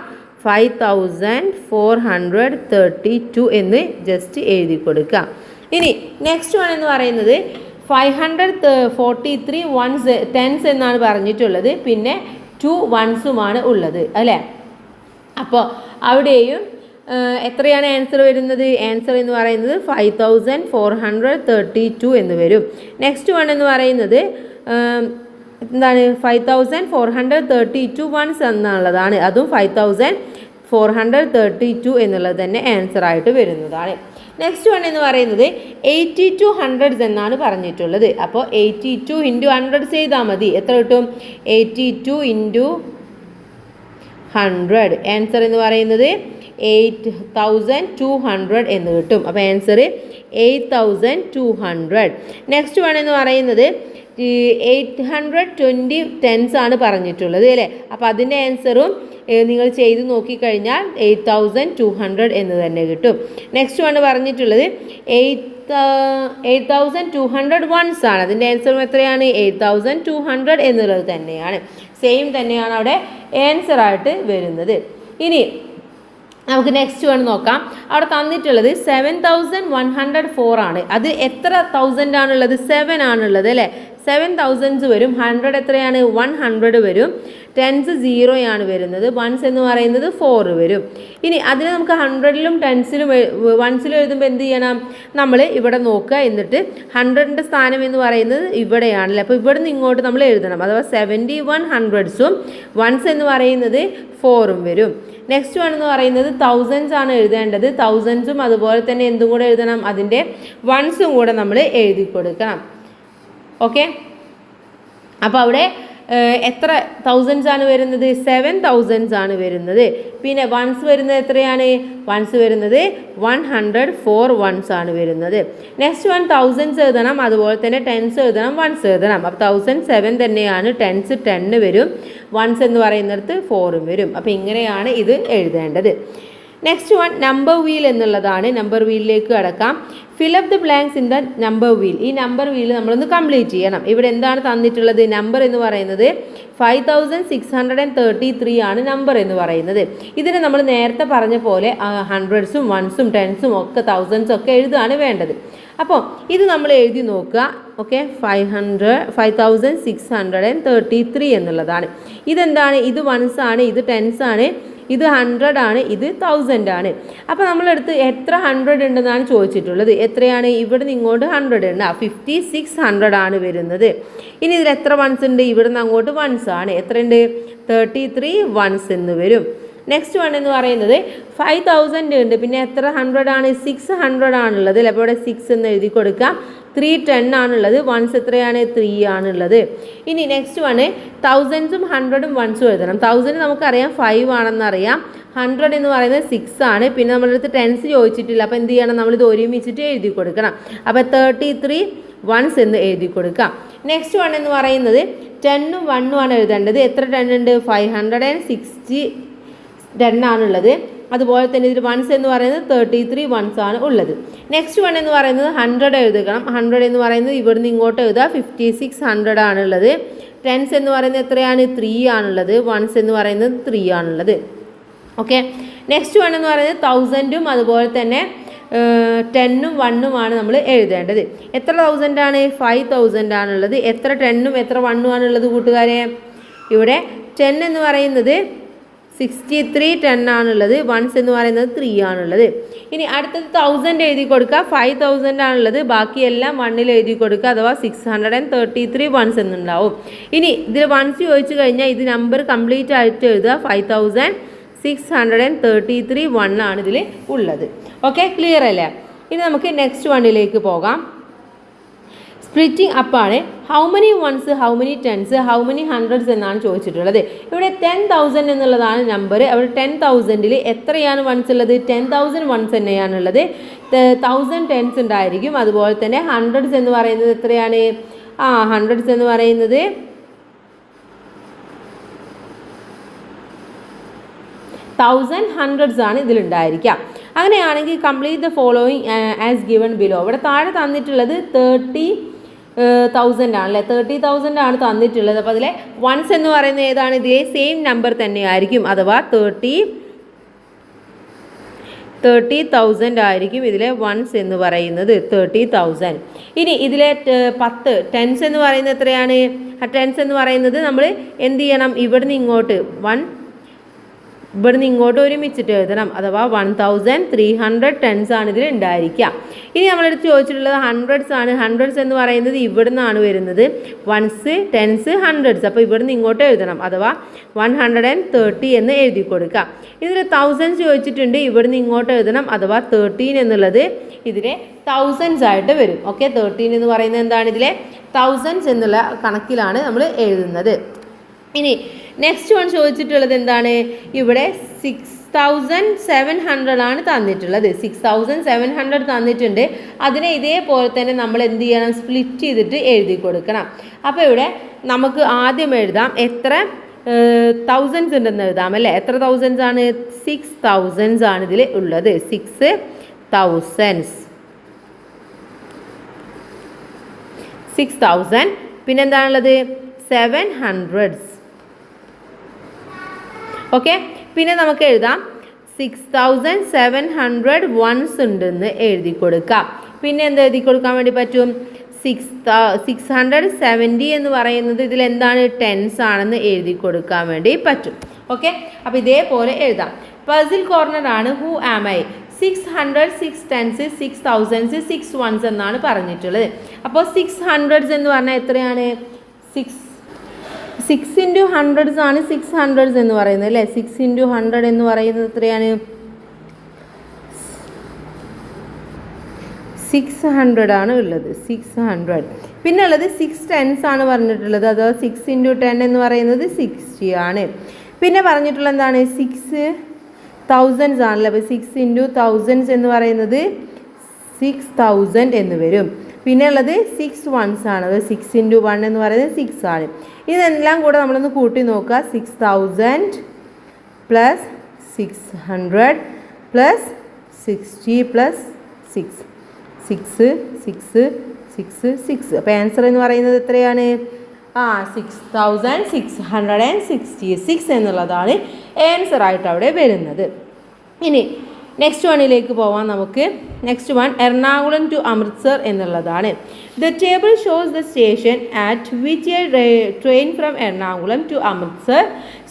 5,432 എന്ന് ജസ്റ്റ് എഴുതി കൊടുക്കാം. ഇനി നെക്സ്റ്റ് വൺ എന്ന് പറയുന്നത് 543 വൺസ് ടെൻസ് എന്നാണ് പറഞ്ഞിട്ടുള്ളത്, പിന്നെ 2 വൺസുമാണ് ഉള്ളത് അല്ലേ. അപ്പോൾ അവിടെയും എത്രയാണ് ആൻസർ വരുന്നത്? ആൻസർ എന്ന് പറയുന്നത് 5432 എന്ന് വരും. നെക്സ്റ്റ് വൺ എന്ന് പറയുന്നത് എന്താണ്? 5432 വൺസ് എന്നുള്ളതാണ്. അതും 5432 എന്നുള്ളത് തന്നെ ആൻസർ ആയിട്ട് വരുന്നതാണ്. നെക്സ്റ്റ് വൺ എന്ന് പറയുന്നത് 82 ഹൺഡ്രഡ്സ് എന്നാണ് പറഞ്ഞിട്ടുള്ളത്. അപ്പോൾ 82 ഇൻറ്റു 100 ചെയ്താൽ മതി. എത്ര കിട്ടും? 82 ഇൻറ്റു 100. ആൻസർ എന്ന് പറയുന്നത് 8200 എന്ന് കിട്ടും. അപ്പോൾ ആൻസർ 8200. നെക്സ്റ്റ് വൺ എന്ന് പറയുന്നത് 820 ടെൻസ് ആണ് പറഞ്ഞിട്ടുള്ളത് അല്ലേ. അപ്പോൾ അതിൻ്റെ ആൻസറും നിങ്ങൾ ചെയ്ത് നോക്കിക്കഴിഞ്ഞാൽ 8200 എന്ന് തന്നെ കിട്ടും. നെക്സ്റ്റ് വൺ പറഞ്ഞിട്ടുള്ളത് 8200 വൺസ് ആണ്. അതിൻ്റെ ആൻസറും എത്രയാണ്? 8200 എന്നുള്ളത് തന്നെയാണ്. സെയിം തന്നെയാണ് അവിടെ ആൻസർ ആയിട്ട് വരുന്നത്. ഇനി നമുക്ക് നെക്സ്റ്റ് വൺ നോക്കാം. അവിടെ തന്നിട്ടുള്ളത് 7104 ആണ്. അത് എത്ര 1000 ആണുള്ളത്? 7 ആണുള്ളത് അല്ലേ. 7000 വരും. 100 എത്രയാണ്? 100 വരും. ടെൻസ് 0 ആണ് വരുന്നത്. വൺസ് എന്ന് പറയുന്നത് 4 വരും. ഇനി അതിന് നമുക്ക് 100ലും 10സിലും 1സിലും എഴുതുമ്പോൾ എന്ത് ചെയ്യണം? നമ്മൾ ഇവിടെ നോക്കുക. എന്നിട്ട് 100ൻ്റെ സ്ഥാനം എന്ന് പറയുന്നത് ഇവിടെയാണല്ലോ. അപ്പോൾ ഇവിടെ നിന്ന് ഇങ്ങോട്ട് നമ്മൾ എഴുതണം. അഥവാ 71 ഹൺഡ്രഡ്സും വൺസ് എന്ന് പറയുന്നത് 4ഉം വരും. നെക്സ്റ്റ് വൺ എന്ന് പറയുന്നത് 1000s ആണ് എഴുതേണ്ടത്. 1000സും അതുപോലെ തന്നെ എന്തും കൂടെ എഴുതണം? അതിൻ്റെ വൺസും കൂടെ നമ്മൾ എഴുതി കൊടുക്കണം. ഓക്കെ. അപ്പോൾ അവിടെ എത്ര 1000s ആണ് വരുന്നത്? 7000s ആണ് വരുന്നത്. പിന്നെ വൺസ് വരുന്നത് എത്രയാണ്? വൺസ് വരുന്നത് 104 വൺസ് ആണ് വരുന്നത്. നെക്സ്റ്റ് വൺ 1000s എഴുതണം, അതുപോലെ തന്നെ ടെൻസ് എഴുതണം, വൺസ് എഴുതണം. അപ്പോൾ 1007 തന്നെയാണ്. ടെൻസ് 10 വരും. വൺസ് എന്ന് പറയുന്നിടത്ത് 4ഉം വരും. അപ്പോൾ ഇങ്ങനെയാണ് ഇത് എഴുതേണ്ടത്. നെക്സ്റ്റ് വൺ നമ്പർ വീൽ എന്നുള്ളതാണ്. നമ്പർ വീലിലേക്ക് കടക്കാം. Fill up the blanks in the number wheel. ഈ നമ്പർ വീൽ നമ്മളൊന്ന് കംപ്ലീറ്റ് ചെയ്യണം. ഇവിടെ എന്താണ് തന്നിട്ടുള്ളത്? നമ്പർ എന്ന് പറയുന്നത് 5633 ആണ് നമ്പർ എന്ന് പറയുന്നത്. ഇതിന് നമ്മൾ നേരത്തെ പറഞ്ഞ പോലെ 100സും 1സും 10സും ഒക്കെ 1000s ഒക്കെ എഴുതുകയാണ് വേണ്ടത്. അപ്പോൾ ഇത് നമ്മൾ എഴുതി നോക്കുക. ഓക്കെ. 5633 എന്നുള്ളതാണ്. ഇതെന്താണ്? ഇത് 1s ആണ്, ഇത് 10s ആണ്, ഇത് 100 ആണ്, ഇത് 1000 ആണ്. അപ്പോൾ നമ്മളെടുത്ത് എത്ര 100 ഉണ്ടെന്നാണ് ചോദിച്ചിട്ടുള്ളത്. എത്രയാണ്? ഇവിടെ നിന്ന് ഇങ്ങോട്ട് 100 ഉണ്ട്. 5600 ആണ് വരുന്നത്. ഇനി ഇതിൽ എത്ര വൺസ് ഉണ്ട്? ഇവിടെ നിന്ന് അങ്ങോട്ട് വൺസ് ആണ്. എത്രയുണ്ട്? 33 വൺസ് എന്ന് വരും. നെക്സ്റ്റ് വൺ എന്ന് പറയുന്നത് 5000 ഉണ്ട്. പിന്നെ എത്ര 100 ആണ്? 600 ആണുള്ളത്. അപ്പോൾ ഇവിടെ 6 എന്ന് എഴുതി കൊടുക്കാം. 310 ആണുള്ളത്. വൺസ് എത്രയാണ്? 3 ആണുള്ളത്. ഇനി നെക്സ്റ്റ് വണ് 1000സും 100ഉം 1സും എഴുതണം. 1000 നമുക്കറിയാം 5 ആണെന്നറിയാം. 100 എന്ന് പറയുന്നത് 6 ആണ്. പിന്നെ നമ്മളടുത്ത് ടെൻസ് ചോദിച്ചിട്ടില്ല. അപ്പോൾ എന്ത് ചെയ്യണം? നമ്മളിത് ഒരുമിച്ചിട്ട് എഴുതി കൊടുക്കണം. അപ്പോൾ 33 വൺസ് എന്ന് എഴുതി കൊടുക്കാം. നെക്സ്റ്റ് വൺ എന്ന് പറയുന്നത് 10ഉം 1ഉം ആണ് എഴുതേണ്ടത്. എത്ര 10 ഉണ്ട്? 560 10 ആണുള്ളത്. അതുപോലെ തന്നെ ഇതിൽ വൺസ് എന്ന് പറയുന്നത് 33 വൺസ് ആണ് ഉള്ളത്. നെക്സ്റ്റ് വൺ എന്ന് പറയുന്നത് 100 എഴുതണം. 100 എന്ന് പറയുന്നത് ഇവിടുന്ന് ഇങ്ങോട്ട് എഴുതുക. 5600 ആണുള്ളത്. ടെൻസ് എന്ന് പറയുന്നത് എത്രയാണ്? 3 ആണുള്ളത്. വൺസ് എന്ന് പറയുന്നത് 3 ആണുള്ളത്. ഓക്കെ. നെക്സ്റ്റ് വൺ എന്ന് പറയുന്നത് 1000ഉം അതുപോലെ തന്നെ 10ഉം 1ഉം ആണ് നമ്മൾ എഴുതേണ്ടത്. എത്ര 1000 ആണ്? 5000 ആണുള്ളത്. എത്ര 10ഉം എത്ര 1ഉം ആണുള്ളത് കൂട്ടുകാരെ? ഇവിടെ 10 എന്ന് പറയുന്നത് 63 10 ആണുള്ളത്. വൺസ് എന്ന് പറയുന്നത് 3 ആണുള്ളത്. ഇനി അടുത്തത് 1000 എഴുതി കൊടുക്കുക. 5000 ആണുള്ളത്. ബാക്കിയെല്ലാം 1ൽ എഴുതി കൊടുക്കുക. അഥവാ 633 വൺസ് എന്നുണ്ടാവും. ഇനി ഇതിൽ വൺസ് ചോദിച്ചു കഴിഞ്ഞാൽ ഇത് നമ്പർ കംപ്ലീറ്റ് ആയിട്ട് എഴുതുക. 5633 1 ആണ് ഇതിൽ ഉള്ളത്. ഓക്കെ, ക്ലിയർ അല്ലേ? ഇനി നമുക്ക് നെക്സ്റ്റ് വണ്ണിലേക്ക് പോകാം. സ്പ്ലിറ്റിംഗ് അപ്പാണ്. How many ones, how many tens, how many hundreds എന്നാണ് ചോദിച്ചിട്ടുള്ളത്. ഇവിടെ 10,000 എന്നുള്ളതാണ് നമ്പർ. അവിടെ 10,000ൽ എത്രയാണ് വൺസ് ഉള്ളത്? 10,000 വൺസ് തന്നെയാണുള്ളത്. 1000 ടെൻസ് ഉണ്ടായിരിക്കും. അതുപോലെ തന്നെ ഹൺഡ്രഡ്സ് എന്ന് പറയുന്നത് എത്രയാണ്? ഹൺഡ്രഡ്സ് എന്ന് പറയുന്നത് 1000 ഹൺഡ്രഡ്സ് ആണ് ഇതിലുണ്ടായിരിക്കുക. അങ്ങനെയാണെങ്കിൽ complete the following as given below. ഇവിടെ താഴെ തന്നിട്ടുള്ളത് 30,000 ആണല്ലേ. 30,000 ആണ് തന്നിട്ടുള്ളത്. അപ്പോൾ അതിലെ വൺസ് എന്ന് പറയുന്നത് ഏതാണ്? ഇതേ സെയിം നമ്പർ തന്നെയായിരിക്കും. അഥവാ 30,000 ആയിരിക്കും ഇതിലെ വൺസ് എന്ന് പറയുന്നത് 30,000. ഇനി ഇതിലെ 10 ടെൻസ് എന്ന് പറയുന്നത് എത്രയാണ്? ടെൻസ് എന്ന് പറയുന്നത് നമ്മൾ എന്ത് ചെയ്യണം? ഇവിടുന്ന് ഇങ്ങോട്ട് ഒരുമിച്ചിട്ട് എഴുതണം. അഥവാ 1300 ടെൻസ് ആണ് ഇതിൽ ഉണ്ടായിരിക്കുക. ഇനി നമ്മളെടുത്ത് ചോദിച്ചിട്ടുള്ളത് ഹൺഡ്രഡ്സ് ആണ്. ഹൺഡ്രഡ്സ് എന്ന് പറയുന്നത് ഇവിടുന്നാണ് വരുന്നത്. Ones, tens, hundreds. അപ്പോൾ ഇവിടുന്ന് ഇങ്ങോട്ട് എഴുതണം. അഥവാ 130 എന്ന് എഴുതി കൊടുക്കുക. ഇതിൽ തൗസൻഡ്സ് ചോദിച്ചിട്ടുണ്ട്. ഇവിടുന്ന് ഇങ്ങോട്ട് എഴുതണം. അഥവാ 13 എന്നുള്ളത് ഇതിലെ തൗസൻഡ്സ് ആയിട്ട് വരും. ഓക്കെ, 13 എന്ന് പറയുന്നത് എന്താണ്? ഇതിലെ തൗസൻഡ്സ് എന്നുള്ള കണക്കിലാണ് നമ്മൾ എഴുതുന്നത്. ഇനി നെക്സ്റ്റ് വൺ ചോദിച്ചിട്ടുള്ളത് എന്താണ്? ഇവിടെ 6,700 ആണ് തന്നിട്ടുള്ളത്. 6,700 തന്നിട്ടുണ്ട്. അതിനെ ഇതേപോലെ തന്നെ നമ്മൾ എന്ത് ചെയ്യണം? സ്പ്ലിറ്റ് ചെയ്തിട്ട് എഴുതി കൊടുക്കണം. അപ്പോൾ ഇവിടെ നമുക്ക് ആദ്യം എഴുതാം എത്ര തൗസൻഡ്സ് ഉണ്ടെന്ന് എഴുതാം അല്ലേ? എത്ര തൗസൻഡ്സ് ആണ്? 6,000 ആണ് ഇതിൽ ഉള്ളത്. 6,000. പിന്നെന്താണുള്ളത്? 700. ഓക്കെ, പിന്നെ നമുക്ക് എഴുതാം 6,700 വൺസ് ഉണ്ടെന്ന് എഴുതി കൊടുക്കാം. പിന്നെ എന്ത് എഴുതി കൊടുക്കാൻ വേണ്ടി പറ്റും? 670 എന്ന് പറയുന്നത് ഇതിൽ എന്താണ്? ടെൻസ് ആണെന്ന് എഴുതി കൊടുക്കാൻ വേണ്ടി പറ്റും. ഓക്കെ, അപ്പോൾ ഇതേപോലെ എഴുതാം. പസിൽ കോർണർ ആണ്. Who am I? 600, 6 tens, 6,000, 6 ones എന്നാണ് പറഞ്ഞിട്ടുള്ളത്. അപ്പോൾ 600 എന്ന് പറഞ്ഞാൽ എത്രയാണ്? 6 into 100s ആണ് 600s എന്ന് പറയുന്നത് അല്ലേ? 6 into 100 എന്ന് പറയുന്നത് എത്രയാണ്? 600 ആണ് ഉള്ളത്. 600. പിന്നെ ഉള്ളത് 6 ടെൻസ് ആണ് പറഞ്ഞിട്ടുള്ളത്. അഥവാ 6 into 10 എന്ന് പറയുന്നത് 60 ആണ്. പിന്നെ പറഞ്ഞിട്ടുള്ളത് എന്താണ്? 6,000s ആണല്ലോ. അപ്പോൾ 6 into thousands എന്ന് പറയുന്നത് 6,000 എന്ന് വരും. പിന്നെ ഉള്ളത് 6 വൺസ് ആണ്. അത് 6 into 1 എന്ന് പറയുന്നത് 6 ആണ്. ഇതെല്ലാം കൂടെ നമ്മളൊന്ന് കൂട്ടി നോക്കുക. 6,000 plus 600 plus 60 plus 6. 6, 6, 6, 6. അപ്പോൾ ആൻസർ എന്ന് പറയുന്നത് എത്രയാണ്? 6,666 എന്നുള്ളതാണ് ആൻസർ ആയിട്ട് അവിടെ വരുന്നത്. ഇനി നെക്സ്റ്റ് വണ്ണിലേക്ക് പോവാം നമുക്ക്. Next one Ernakulam to Amritsar എന്നുള്ളതാണ്. The table shows the station at which a train from Ernakulam to Amritsar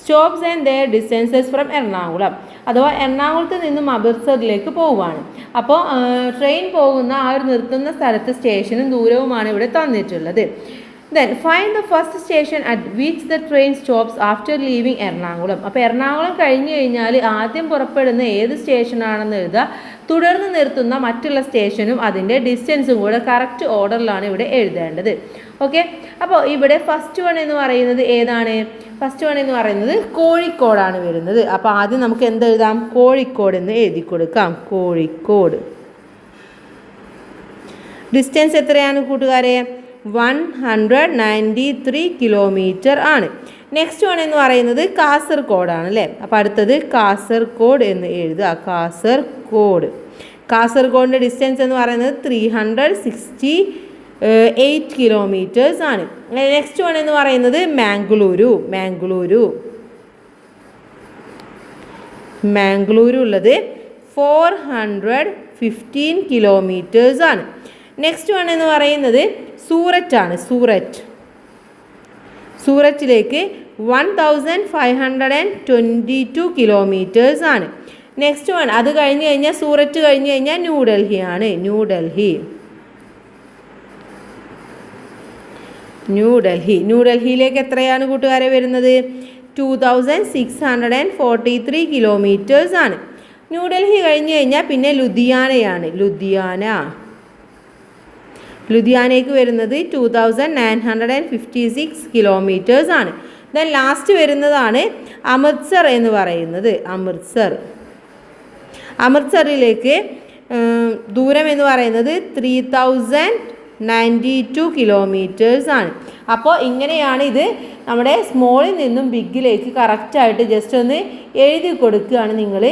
stops and their distances from Ernakulam. അഥവാ എറണാകുളത്ത് നിന്നും അമൃത്സറിലേക്ക് പോവുകയാണ്. അപ്പോൾ ട്രെയിൻ പോകുന്ന ആ ഒരു നിർത്തുന്ന സ്ഥലത്ത് സ്റ്റേഷനും ദൂരവുമാണ് ഇവിടെ തന്നിട്ടുള്ളത്. Then find the first station at which the train stops after leaving Ernakulam. അപ്പോൾ എറണാകുളം കഴിഞ്ഞു കഴിഞ്ഞാൽ ആദ്യം പുറപ്പെടുന്ന ഏത് സ്റ്റേഷനാണെന്ന് എഴുതുക. തുടർന്ന് നിർത്തുന്ന മറ്റുള്ള സ്റ്റേഷനും അതിൻ്റെ ഡിസ്റ്റൻസും കൂടെ കറക്റ്റ് ഓർഡറിലാണ് ഇവിടെ എഴുതേണ്ടത്. ഓക്കെ, അപ്പോൾ ഇവിടെ ഫസ്റ്റ് വൺ എന്ന് പറയുന്നത് ഏതാണ്? ഫസ്റ്റ് വൺ എന്ന് പറയുന്നത് കോഴിക്കോടാണ് വരുന്നത്. അപ്പോൾ ആദ്യം നമുക്ക് എന്തെഴുതാം? കോഴിക്കോട് എന്ന് എഴുതി കൊടുക്കാം. കോഴിക്കോട്. ഡിസ്റ്റൻസ് എത്രയാണ് കൂട്ടുകാരെ? 193 കിലോമീറ്റർ ആണ്. നെക്സ്റ്റ് വൺ എന്ന് പറയുന്നത് കാസർഗോഡാണ് അല്ലേ? അപ്പോൾ അടുത്തത് കാസർഗോഡ് എന്ന് എഴുതുക. കാസർഗോഡ്. കാസർഗോഡിൻ്റെ ഡിസ്റ്റൻസ് എന്ന് പറയുന്നത് 368 കിലോമീറ്റേഴ്സ് ആണ്. നെക്സ്റ്റ് വൺ എന്ന് പറയുന്നത് മാംഗ്ലൂരു. മാംഗ്ലൂരു ഉള്ളത് 415 കിലോമീറ്റേഴ്സ് ആണ്. നെക്സ്റ്റ് വൺ എന്ന് പറയുന്നത് സൂററ്റാണ്. സൂററ്റിലേക്ക് 1522 കിലോമീറ്റേഴ്സ് ആണ്. നെക്സ്റ്റ് വൺ അത് കഴിഞ്ഞ് കഴിഞ്ഞാൽ സൂററ്റ് കഴിഞ്ഞ് കഴിഞ്ഞാൽ ന്യൂഡൽഹിയാണ്. ന്യൂഡൽഹിയിലേക്ക് എത്രയാണ് കൂട്ടുകാരെ വരുന്നത്? 2643 കിലോമീറ്റേഴ്സ് ആണ്. ന്യൂഡൽഹി കഴിഞ്ഞ് കഴിഞ്ഞാൽ പിന്നെ ലുധിയാനയാണ്. ലുധിയാനയ്ക്ക് വരുന്നത് 2956 കിലോമീറ്റേഴ്സ് ആണ്. ദെൻ ലാസ്റ്റ് വരുന്നതാണ് അമൃത്സർ എന്ന് പറയുന്നത്. അമൃത്സറിലേക്ക് ദൂരം എന്ന് പറയുന്നത് 3092 കിലോമീറ്റേഴ്സ് ആണ്. അപ്പോൾ ഇങ്ങനെയാണ് ഇത് നമ്മുടെ സ്മോളിൽ നിന്നും ബിഗിലേക്ക് കറക്റ്റായിട്ട് ജസ്റ്റ് ഒന്ന് എഴുതി കൊടുക്കുകയാണ് നിങ്ങൾ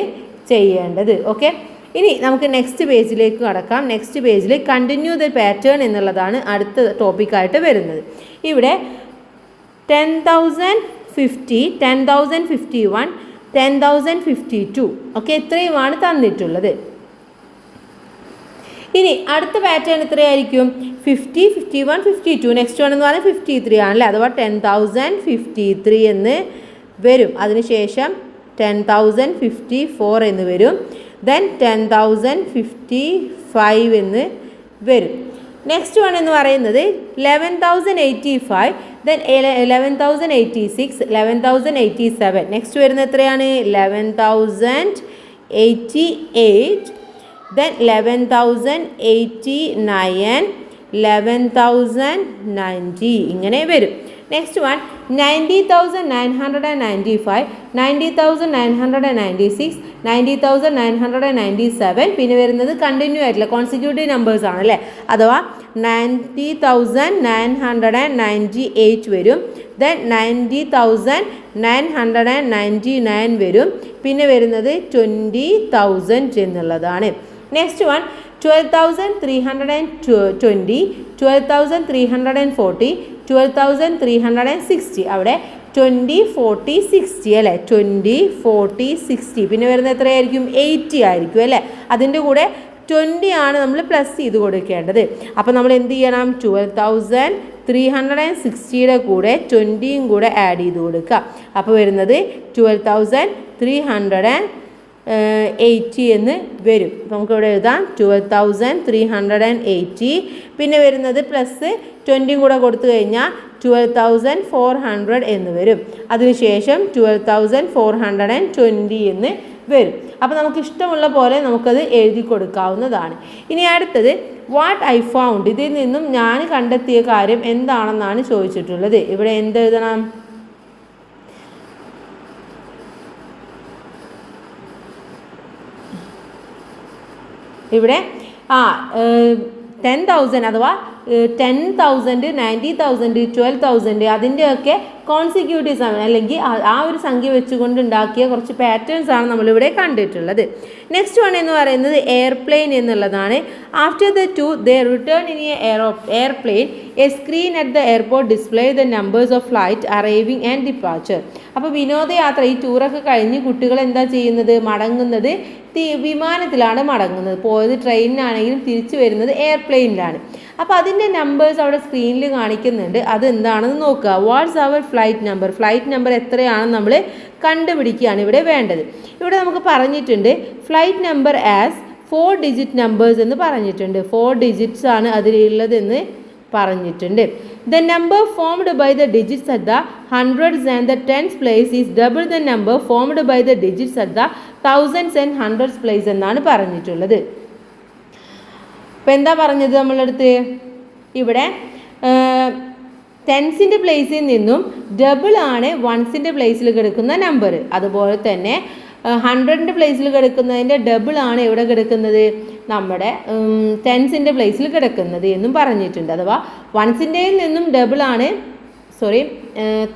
ചെയ്യേണ്ടത്. ഓക്കെ, ഇനി നമുക്ക് നെക്സ്റ്റ് പേജിലേക്ക് കടക്കാം. നെക്സ്റ്റ് പേജിൽ കണ്ടിന്യൂ ദ പാറ്റേൺ എന്നുള്ളതാണ് അടുത്ത ടോപ്പിക്കായിട്ട് വരുന്നത്. ഇവിടെ 10,050, 10,051, 10,052 ഓക്കെ ഇത്രയുമാണ് തന്നിട്ടുള്ളത്. ഇനി അടുത്ത പാറ്റേൺ എത്രയായിരിക്കും? 50, 51, 52. നെക്സ്റ്റ് വൺ എന്ന് പറഞ്ഞാൽ 53 ആണല്ലേ. അഥവാ 10,053 എന്ന് വരും. അതിനുശേഷം 10,054 എന്ന് വരും. ദെൻ 10,055 എന്ന് വരും. നെക്സ്റ്റ് വൺ എന്ന് പറയുന്നത് 11,085, ദെൻ 11,086, 11,087. നെക്സ്റ്റ് വരുന്നത് എത്രയാണ്? 11,088, ദെൻ 11,089, 11,090 ഇങ്ങനെ വരും. Next one 90,995, 90,996, 90,997. പിന്നെ വരുന്നത് കണ്ടിന്യൂ ആയിട്ടുള്ള കോൺസിക്യൂട്ടീവ് നമ്പേഴ്സ് ആണ് അല്ലേ. അഥവാ 90,998 വരും. ദെൻ 90,999 വരും. പിന്നെ വരുന്നത് 20,000 എന്നുള്ളതാണ്. Next one 12,320, 12,340, 12,360. അവിടെ 20, 40, 60 അല്ലേ. 20, 40, 60. പിന്നെ വരുന്നത് എത്രയായിരിക്കും? 80 ആയിരിക്കും അല്ലേ. അതിൻ്റെ കൂടെ 20 ആണ് നമ്മൾ പ്ലസ് ചെയ്ത് കൊടുക്കേണ്ടത്. അപ്പോൾ നമ്മൾ എന്ത് ചെയ്യണം? 12,360യുടെ കൂടെ 20യും കൂടെ ആഡ് ചെയ്ത് കൊടുക്കുക. അപ്പോൾ വരുന്നത് 12,380 എന്ന് വരും. നമുക്കിവിടെ എഴുതാം 12,380. പിന്നെ വരുന്നത് പ്ലസ് 20 കൂടെ കൊടുത്തു കഴിഞ്ഞാൽ 12,400 എന്ന് വരും. അതിനുശേഷം 12,420 എന്ന് വരും. അപ്പോൾ നമുക്ക് ഇഷ്ടമുള്ള പോലെ നമുക്കത് എഴുതി കൊടുക്കാവുന്നതാണ്. ഇനി അടുത്തത് വാട്ട് ഐ ഫൗണ്ട്. ഇതിൽ നിന്നും ഞാൻ കണ്ടെത്തിയ കാര്യം എന്താണെന്നാണ് ചോദിച്ചിട്ടുള്ളത്. ഇവിടെ എന്തെഴുതണം? ഇവിടെ 10,000 അഥവാ 10,000, 90,000, 12,000 അതിൻ്റെയൊക്കെ കോൺസിക്യൂട്ടീവ്സ് ആണ്, അല്ലെങ്കിൽ ആ ഒരു സംഖ്യ വെച്ചുകൊണ്ട് ഉണ്ടാക്കിയ കുറച്ച് പാറ്റേൺസ് ആണ് നമ്മളിവിടെ കണ്ടിട്ടുള്ളത്. നെക്സ്റ്റ് വൺ എന്ന് പറയുന്നത് എയർപ്ലെയിൻ എന്നുള്ളതാണ്. After the two they return in airplane A screen at the airport display the numbers of flight arriving and departure. അപ്പോൾ വിനോദയാത്ര ഈ ടൂറൊക്കെ കഴിഞ്ഞ് കുട്ടികൾ എന്താ ചെയ്യുന്നത്? മടങ്ങുന്നത് വിമാനത്തിലാണ് മടങ്ങുന്നത്. പോയത് ട്രെയിനിനാണെങ്കിലും തിരിച്ചു വരുന്നത് എയർപ്ലെയിനിലാണ്. അപ്പോൾ അതിൻ്റെ നമ്പേഴ്സ് അവിടെ സ്ക്രീനിൽ കാണിക്കുന്നുണ്ട്. അത് എന്താണെന്ന് നോക്കുക. What's our flight number? Flight number എത്രയാണെന്ന് നമ്മൾ കണ്ടുപിടിക്കുകയാണ് ഇവിടെ വേണ്ടത്. ഇവിടെ നമുക്ക് പറഞ്ഞിട്ടുണ്ട് flight number as 4 digit numbers എന്ന് പറഞ്ഞിട്ടുണ്ട്. 4 ഡിജിറ്റ്സ് ആണ് അതിലുള്ളതെന്ന് പറഞ്ഞിട്ടുണ്ട്. The number formed by the digits at the hundreds and the tens place is double the number formed by the digits at the thousands and hundreds place എന്നാണ് പറഞ്ഞിട്ടുള്ളത്. അപ്പോൾ എന്താ പറഞ്ഞത് നമ്മളടുത്ത്? ഇവിടെ ടെൻസിൻ്റെ പ്ലേസിൽ നിന്നും ഡബിൾ ആണ് വൺസിൻ്റെ പ്ലേസിൽ കിടക്കുന്ന നമ്പർ. അതുപോലെ തന്നെ 100ൻ്റെ പ്ലേസിൽ കിടക്കുന്നതിൻ്റെ ഡബിൾ ആണ് എവിടെ കിടക്കുന്നത്? നമ്മുടെ ടെൻസിൻ്റെ പ്ലേസിൽ കിടക്കുന്നത് എന്നും പറഞ്ഞിട്ടുണ്ട്. അഥവാ വൺസിൻ്റെയിൽ നിന്നും ഡബിൾ ആണ്,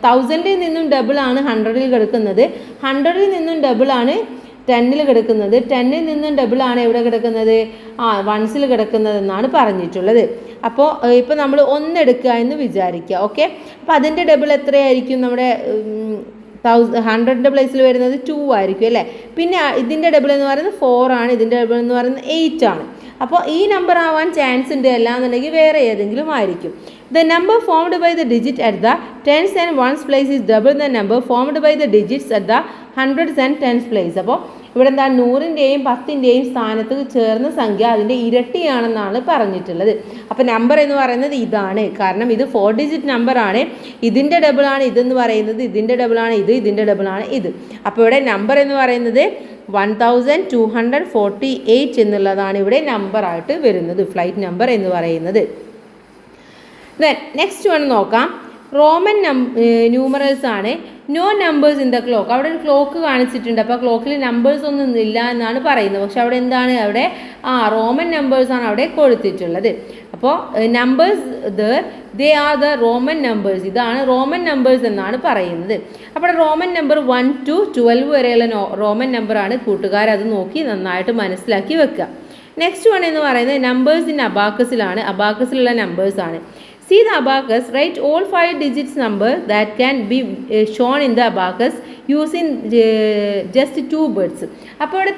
1000ൽ നിന്നും ഡബിൾ ആണ് 100ൽ കിടക്കുന്നത്. 100ൽ നിന്നും ഡബിൾ ആണ് 10ൽ കിടക്കുന്നത്. 10ൽ നിന്നും ഡബിൾ ആണ് എവിടെ കിടക്കുന്നത്? വൺസിൽ കിടക്കുന്നത് എന്നാണ് പറഞ്ഞിട്ടുള്ളത്. അപ്പോൾ ഇപ്പോൾ നമ്മൾ 1 എടുക്കുക എന്ന് വിചാരിക്കുക. ഓക്കെ, അപ്പോൾ അതിൻ്റെ ഡബിൾ എത്രയായിരിക്കും? നമ്മുടെ 100ൻ്റെ പ്ലേസിൽ വരുന്നത് 2 ആയിരിക്കും അല്ലേ. പിന്നെ ഇതിൻ്റെ ഡബിൾ എന്ന് പറയുന്നത് 4 ആണ്, ഇതിൻ്റെ ഡബിൾ എന്ന് പറയുന്നത് 8 ആണ്. അപ്പോൾ ഈ നമ്പർ ആവാൻ ചാൻസ് ഉണ്ട്, അല്ലാന്നുണ്ടെങ്കിൽ വേറെ ഏതെങ്കിലും ആയിരിക്കും. The number formed by the digit at the tens and ones place is double the number formed by the digits at the hundreds and tens place. അപ്പോൾ ഇവിടെ എന്താ? 100ൻ്റെയും 10ൻ്റെയും സ്ഥാനത്ത് ചേർന്ന സംഖ്യ അതിൻ്റെ ഇരട്ടിയാണെന്നാണ് പറഞ്ഞിട്ടുള്ളത്. അപ്പോൾ നമ്പർ എന്ന് പറയുന്നത് ഇതാണ്. കാരണം ഇത് 4 ഡിജിറ്റ് നമ്പർ ആണ്. ഇതിൻ്റെ ഡബിൾ ആണ് ഇതെന്ന് പറയുന്നത്, ഇതിൻ്റെ ഡബിൾ ആണ് ഇത്, ഇതിൻ്റെ ഡബിൾ ആണ് ഇത്. അപ്പോൾ ഇവിടെ നമ്പർ എന്ന് പറയുന്നത് 1248 എന്നുള്ളതാണ് ഇവിടെ നമ്പറായിട്ട് വരുന്നത്, ഫ്ലൈറ്റ് നമ്പർ എന്ന് പറയുന്നത്. ദെൻ നെക്സ്റ്റ് വൺ നോക്കാം. റോമൻ ന്യൂമറൽസ് ആണ്. No numbers in the clock. അവിടെ ഒരു ക്ലോക്ക് കാണിച്ചിട്ടുണ്ട്. അപ്പോൾ ക്ലോക്കിൽ നമ്പേഴ്സ് ഒന്നും ഇല്ല എന്നാണ് പറയുന്നത്. പക്ഷെ അവിടെ എന്താണ്? അവിടെ റോമൻ നമ്പേഴ്സാണ് അവിടെ കൊടുത്തിട്ടുള്ളത്. അപ്പോൾ numbers they are the Roman numbers. ഇതാണ് റോമൻ നമ്പേഴ്സ് എന്നാണ് പറയുന്നത്. അപ്പോൾ റോമൻ നമ്പർ 1 to 12 വരെയുള്ള റോമൻ നമ്പറാണ്. കൂട്ടുകാരത് നോക്കി നന്നായിട്ട് മനസ്സിലാക്കി വെക്കുക. നെക്സ്റ്റ് വൺ എന്ന് പറയുന്നത് നമ്പേഴ്സ് ഇൻ അബാക്കസിലാണ്. അബാക്കസിലുള്ള നമ്പേഴ്സാണ്. See the abacus, write all 5 digits number that can be shown in the abacus using just 2 birds. അപ്പോൾ ഇവിടെ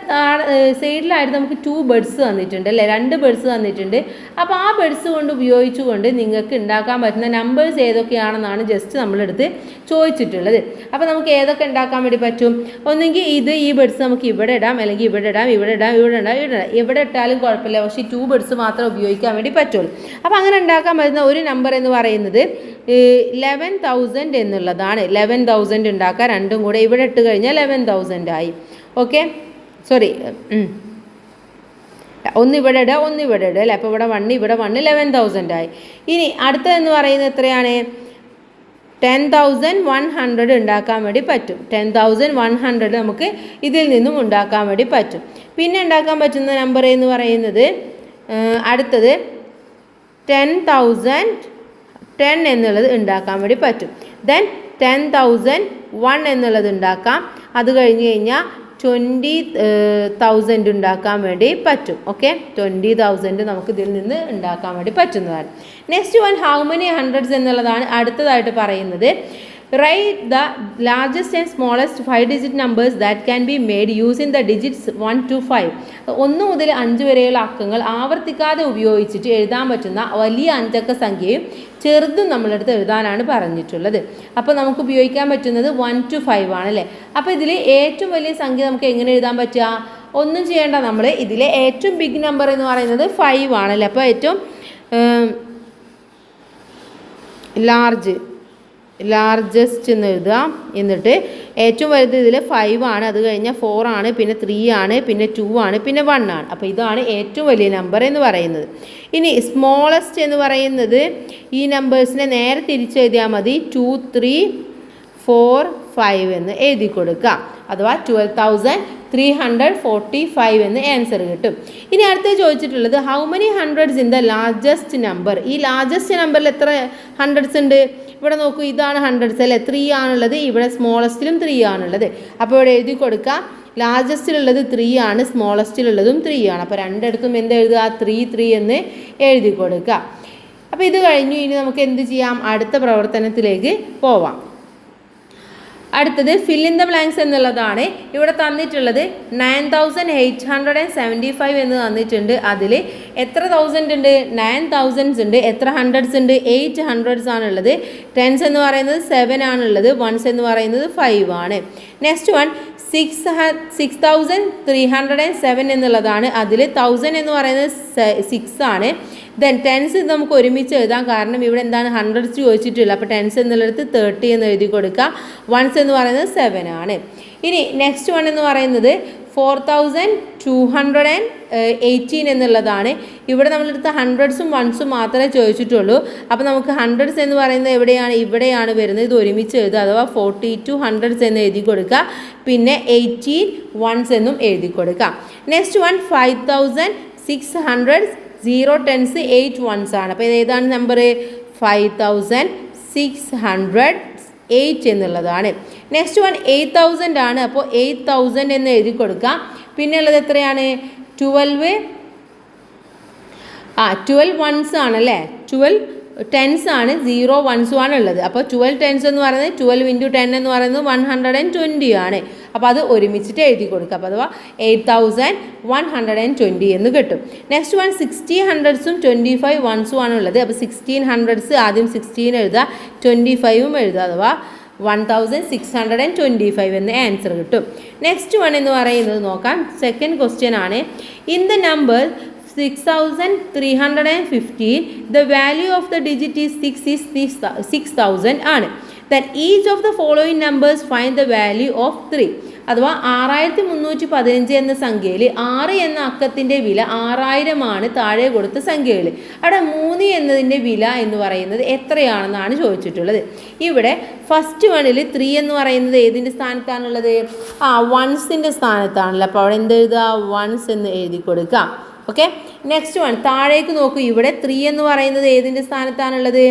സൈഡിലായിട്ട് നമുക്ക് 2 ബേർഡ്സ് തന്നിട്ടുണ്ട് അല്ലേ, 2 ബേർഡ്സ് തന്നിട്ടുണ്ട്. അപ്പോൾ ആ ബേർഡ്സ് കൊണ്ട് ഉപയോഗിച്ചുകൊണ്ട് നിങ്ങൾക്ക് ഉണ്ടാക്കാൻ പറ്റുന്ന നമ്പേഴ്സ് ഏതൊക്കെയാണെന്നാണ് ജസ്റ്റ് നമ്മളെടുത്ത് ചോദിച്ചിട്ടുള്ളത്. അപ്പോൾ നമുക്ക് ഏതൊക്കെ ഉണ്ടാക്കാൻ വേണ്ടി പറ്റും? ഒന്നെങ്കിൽ ഈ ബേർഡ്സ് നമുക്ക് ഇവിടെ ഇടാം, അല്ലെങ്കിൽ ഇവിടെ ഇടാം, ഇവിടെ ഇടാം, ഇവിടെ ഇടാം, ഇവിടെ ഇടാം. എവിടെ ഇട്ടാലും കുഴപ്പമില്ല, പക്ഷേ 2 ബേർഡ്സ് മാത്രം ഉപയോഗിക്കാൻ വേണ്ടി പറ്റുള്ളൂ. അപ്പോൾ അങ്ങനെ ഉണ്ടാക്കാൻ പറ്റുന്ന ഒരു നമ്പർ എന്ന് പറയുന്നത് 11,000 എന്നുള്ളതാണ്. 11,000 ഉണ്ടാക്കുക, രണ്ടും കൂടെ ഇവിടെ ഇട്ട് കഴിഞ്ഞാൽ 11,000 ആയി. ഓക്കെ, സോറി, ഒന്ന് ഇവിടെ ഇടുക, ഒന്ന് ഇവിടെ ഇടുക അല്ലേ. അപ്പോൾ ഇവിടെ 1 ഇവിടെ 1 11,000 ആയി. ഇനി അടുത്തതെന്ന് പറയുന്നത് എത്രയാണ്? 10,100 ഉണ്ടാക്കാൻ വേണ്ടി പറ്റും. 10,100 നമുക്ക് ഇതിൽ നിന്നും ഉണ്ടാക്കാൻ വേണ്ടി പറ്റും. പിന്നെ ഉണ്ടാക്കാൻ പറ്റുന്ന നമ്പർ എന്ന് പറയുന്നത് അടുത്തത് 10,010 എന്നുള്ളത് ഉണ്ടാക്കാൻ വേണ്ടി പറ്റും. ദെൻ 10,001 എന്നുള്ളത് ഉണ്ടാക്കാം. അത് കഴിഞ്ഞ് കഴിഞ്ഞാൽ 20,000 ഉണ്ടാക്കാൻ വേണ്ടി പറ്റും. ഓക്കെ, 20,000 നമുക്ക് ഇതിൽ നിന്ന് ഉണ്ടാക്കാൻ വേണ്ടി പറ്റുന്നതാണ്. Next one how many hundreds എന്നുള്ളതാണ് അടുത്തതായിട്ട് പറയുന്നത്. Write the largest and smallest 5-digit numbers that can be made using the digits 1 to 5. 1 മുതൽ 5 വരെയുള്ള അക്കങ്ങൾ ആവർത്തിക്കാതെ ഉപയോഗിച്ചിട്ട് എഴുതാൻ പറ്റുന്ന വലിയ അഞ്ചക്ക സംഖ്യയും ചെറുതും നമ്മളെടുത്ത് എഴുതാനാണ് പറഞ്ഞിട്ടുള്ളത്. അപ്പോൾ നമുക്ക് ഉപയോഗിക്കാൻ പറ്റുന്നത് 1 to 5 ആണല്ലേ. അപ്പോൾ ഇതിൽ ഏറ്റവും വലിയ സംഖ്യ നമുക്ക് എങ്ങനെ എഴുതാൻ പറ്റുക? ഒന്നും ചെയ്യേണ്ട, നമ്മൾ ഇതിലെ ഏറ്റവും ബിഗ് നമ്പർ എന്ന് പറയുന്നത് 5 ആണല്ലേ. അപ്പോൾ ഏറ്റവും ലാർജസ്റ്റ് എന്ന് എഴുതുക. എന്നിട്ട് ഏറ്റവും വലുത് ഇതിൽ 5 ആണ്, അത് കഴിഞ്ഞാൽ 4 ആണ്, പിന്നെ 3 ആണ്, പിന്നെ 2 ആണ്, പിന്നെ 1 ആണ്. അപ്പോൾ ഇതാണ് ഏറ്റവും വലിയ നമ്പർ എന്ന് പറയുന്നത്. ഇനി സ്മോളസ്റ്റ് എന്ന് പറയുന്നത് ഈ നമ്പേഴ്സിനെ നേരെ തിരിച്ചെഴുതിയാൽ മതി. 2, 3, 4, 5 എന്ന് എഴുതി കൊടുക്കുക. അഥവാ 12,345 എന്ന് ആൻസർ കിട്ടും. ഇനി അടുത്ത് ചോദിച്ചിട്ടുള്ളത് how many hundreds in the largest number. ഈ ലാർജസ്റ്റ് നമ്പറിൽ എത്ര ഹൺഡ്രഡ്സ് ഉണ്ട്? ഇവിടെ നോക്കൂ, ഇതാണ് ഹൺഡ്രഡ്സ് അല്ലേ, 3 ആണുള്ളത്. ഇവിടെ സ്മോളസ്റ്റിലും 3 ആണുള്ളത്. അപ്പോൾ ഇവിടെ എഴുതി കൊടുക്കുക. ലാർജസ്റ്റിലുള്ളത് 3 ആണ്, സ്മോളസ്റ്റിലുള്ളതും 3 ആണ്. അപ്പോൾ രണ്ടിടത്തും എന്ത് എഴുതുക? 3 എന്ന് എഴുതി കൊടുക്കുക. അപ്പോൾ ഇത് കഴിഞ്ഞു. ഇനി നമുക്ക് എന്ത് ചെയ്യാം? അടുത്ത പ്രവർത്തനത്തിലേക്ക് പോവാം. അടുത്തത് ഫിൽ ഇൻ ദ ബ്ലാങ്ക്സ് എന്നുള്ളതാണ്. ഇവിടെ തന്നിട്ടുള്ളത് 9,875 എന്ന് തന്നിട്ടുണ്ട്. അതിൽ എത്ര 1000 ഉണ്ട്? 9,000 ഉണ്ട്. എത്ര ഹൺഡ്രഡ്സ് ഉണ്ട്? 8 ഹൺഡ്രഡ്സ് ആണുള്ളത്. ടെൻസ് എന്ന് പറയുന്നത് 7 ആണുള്ളത്. വൺസ് എന്ന് പറയുന്നത് 5 ആണ്. നെക്സ്റ്റ് വൺ 6,307 എന്നുള്ളതാണ്. അതിൽ 1000 എന്ന് പറയുന്നത് 6 ആണ്. ദെൻ ടെൻസ് നമുക്ക് ഒരുമിച്ച് എഴുതാം, കാരണം ഇവിടെ എന്താണ് ഹൺഡ്രഡ്സ് ചോദിച്ചിട്ടില്ല. അപ്പോൾ ടെൻസ് എന്നുള്ളത് 30 എന്ന് എഴുതി കൊടുക്കുക. വൺസ് എന്ന് പറയുന്നത് 7 ആണ്. ഇനി നെക്സ്റ്റ് വൺ എന്ന് പറയുന്നത് 4,218 എന്നുള്ളതാണ്. ഇവിടെ നമ്മളെടുത്ത് ഹൺഡ്രഡ്സും വൺസും മാത്രമേ ചോദിച്ചിട്ടുള്ളൂ. അപ്പോൾ നമുക്ക് ഹൺഡ്രഡ്സ് എന്ന് പറയുന്നത് എവിടെയാണ്? ഇവിടെയാണ് വരുന്നത്. ഇത് ഒരുമിച്ച് എഴുതുക, അഥവാ 42 ഹൺഡ്രഡ്സ് എന്ന് എഴുതി കൊടുക്കുക. പിന്നെ 18 വൺസ് എന്നും എഴുതി കൊടുക്കുക. നെക്സ്റ്റ് വൺ 5,600 0 10s 8 1s ആണ്. അപ്പോൾ ഇത് ഏതാണ് നമ്പർ? 5,608 എന്നുള്ളതാണ്. നെക്സ്റ്റ് വൺ 8,000 ആണ്. അപ്പോൾ 8,000 എന്ന് എഴുതി കൊടുക്കുക. പിന്നെ ഉള്ളത് എത്രയാണ്? 12 വൺസ് ആണല്ലേ. 12 10s ആണ്, 0 1s ആണ് ഉള്ളത്. അപ്പോൾ 12 10s എന്ന് പറയുന്നത് 12 × 10 എന്ന് പറയുന്നത് 120 ആണ്. അപ്പോൾ അത് ഒരുമിച്ചിട്ട് എഴുതി കൊടുക്കുക. അപ്പോൾ അഥവാ 8,120 എന്ന് കിട്ടും. നെക്സ്റ്റ് വൺ 60 ഹൺഡ്രഡ്സും 25 വൺസും ആണ് ഉള്ളത്. അപ്പോൾ 16 ഹൺഡ്രഡ്സ് ആദ്യം 16 എഴുതുക, 25ഉം എഴുതുക, അഥവാ 1,625 എന്ന് ആൻസർ കിട്ടും. നെക്സ്റ്റ് വൺ എന്ന് പറയുന്നത് നോക്കാം. സെക്കൻഡ് ക്വസ്റ്റ്യൻ ആണ്. In the number 6,315 the value of the digit is 6,000 ആണ്. Then each of the following numbers find the value of 3. അഥവാ 6,315 എന്ന സംഖ്യയിൽ 6 എന്ന അക്കത്തിൻ്റെ വില 6,000 ആണ് താഴെ കൊടുത്ത സംഖ്യകൾ. അവിടെ 3 എന്നതിൻ്റെ വില എന്ന് പറയുന്നത് എത്രയാണെന്നാണ് ചോദിച്ചിട്ടുള്ളത്. ഇവിടെ ഫസ്റ്റ് വണ്ണിൽ 3 എന്ന് പറയുന്നത് ഏതിൻ്റെ സ്ഥാനത്താണുള്ളത്? വൺസിൻ്റെ സ്ഥാനത്താണല്ലോ. അപ്പോൾ അവിടെ എന്ത് എഴുതുക? വൺസ് എന്ന് എഴുതി കൊടുക്കുക. ഓക്കെ, നെക്സ്റ്റ് വൺ താഴേക്ക് നോക്കൂ. ഇവിടെ 3 എന്ന് പറയുന്നത് ഏതിൻ്റെ സ്ഥാനത്താണുള്ളത്?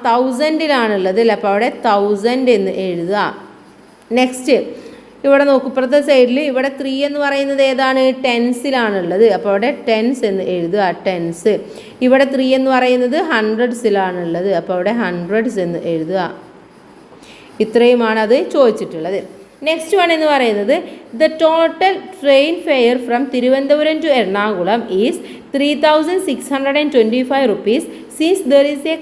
1000-ലാണുള്ളത് അല്ലേ. അപ്പോൾ അവിടെ 1000 എന്ന് എഴുതുക. നെക്സ്റ്റ് ഇവിടെ നോക്കൂ, ഇപ്പുറത്തെ സൈഡിൽ ഇവിടെ 3 എന്ന് പറയുന്നത് ഏതാണ്? ടെൻസിലാണുള്ളത്. അപ്പോൾ അവിടെ ടെൻസ് എന്ന് എഴുതുക, ടെൻസ്. ഇവിടെ 3 എന്ന് പറയുന്നത് ഹൺഡ്രഡ്സിലാണുള്ളത്. അപ്പോൾ അവിടെ ഹൺഡ്രഡ്സ് എന്ന് എഴുതുക. ഇത്രയുമാണ് അത് ചോദിച്ചിട്ടുള്ളത്. നെക്സ്റ്റ് വൺ എന്ന് പറയുന്നത് the total train fare from Thiruvananthapuram to Ernakulam is 3,625 rupees. Since there is a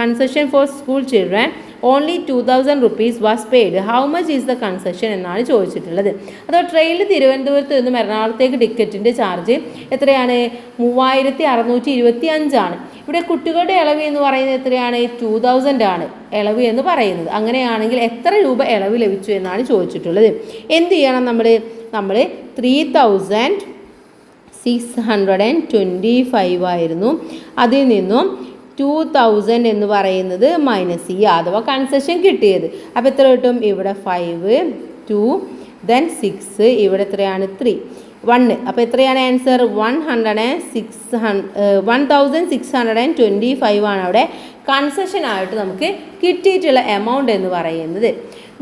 concession for school children, only 2,000 rupees was paid. How much is the concession എന്നാണ് ചോദിച്ചിട്ടുള്ളത്. അതോ ട്രെയിനിൽ തിരുവനന്തപുരത്ത് നിന്നും എറണാകുളത്തേക്ക് ടിക്കറ്റിൻ്റെ ചാർജ് എത്രയാണ്? 3,625 ആണ്. ഇവിടെ കുട്ടികളുടെ ഇളവ് എന്ന് പറയുന്നത് എത്രയാണ്? 2,000 ആണ് ഇളവ് എന്ന് പറയുന്നത്. അങ്ങനെയാണെങ്കിൽ എത്ര രൂപ ഇളവ് ലഭിച്ചു എന്നാണ് ചോദിച്ചിട്ടുള്ളത്. എന്ത് ചെയ്യണം നമ്മൾ 3,625 ആയിരുന്നു. അതിൽ നിന്നും 2,000 എന്ന് പറയുന്നത് മൈനസ് ചെയ്യുക, അഥവാ കൺസെഷൻ കിട്ടിയത്. അപ്പോൾ എത്ര കിട്ടും? ഇവിടെ 5, 2, then 6, ഇവിടെ എത്രയാണ്? 3, 1. അപ്പോൾ എത്രയാണ് ആൻസർ? 1,625 ആണ് അവിടെ കൺസെഷനായിട്ട് നമുക്ക് കിട്ടിയിട്ടുള്ള എമൗണ്ട് എന്ന് പറയുന്നത്.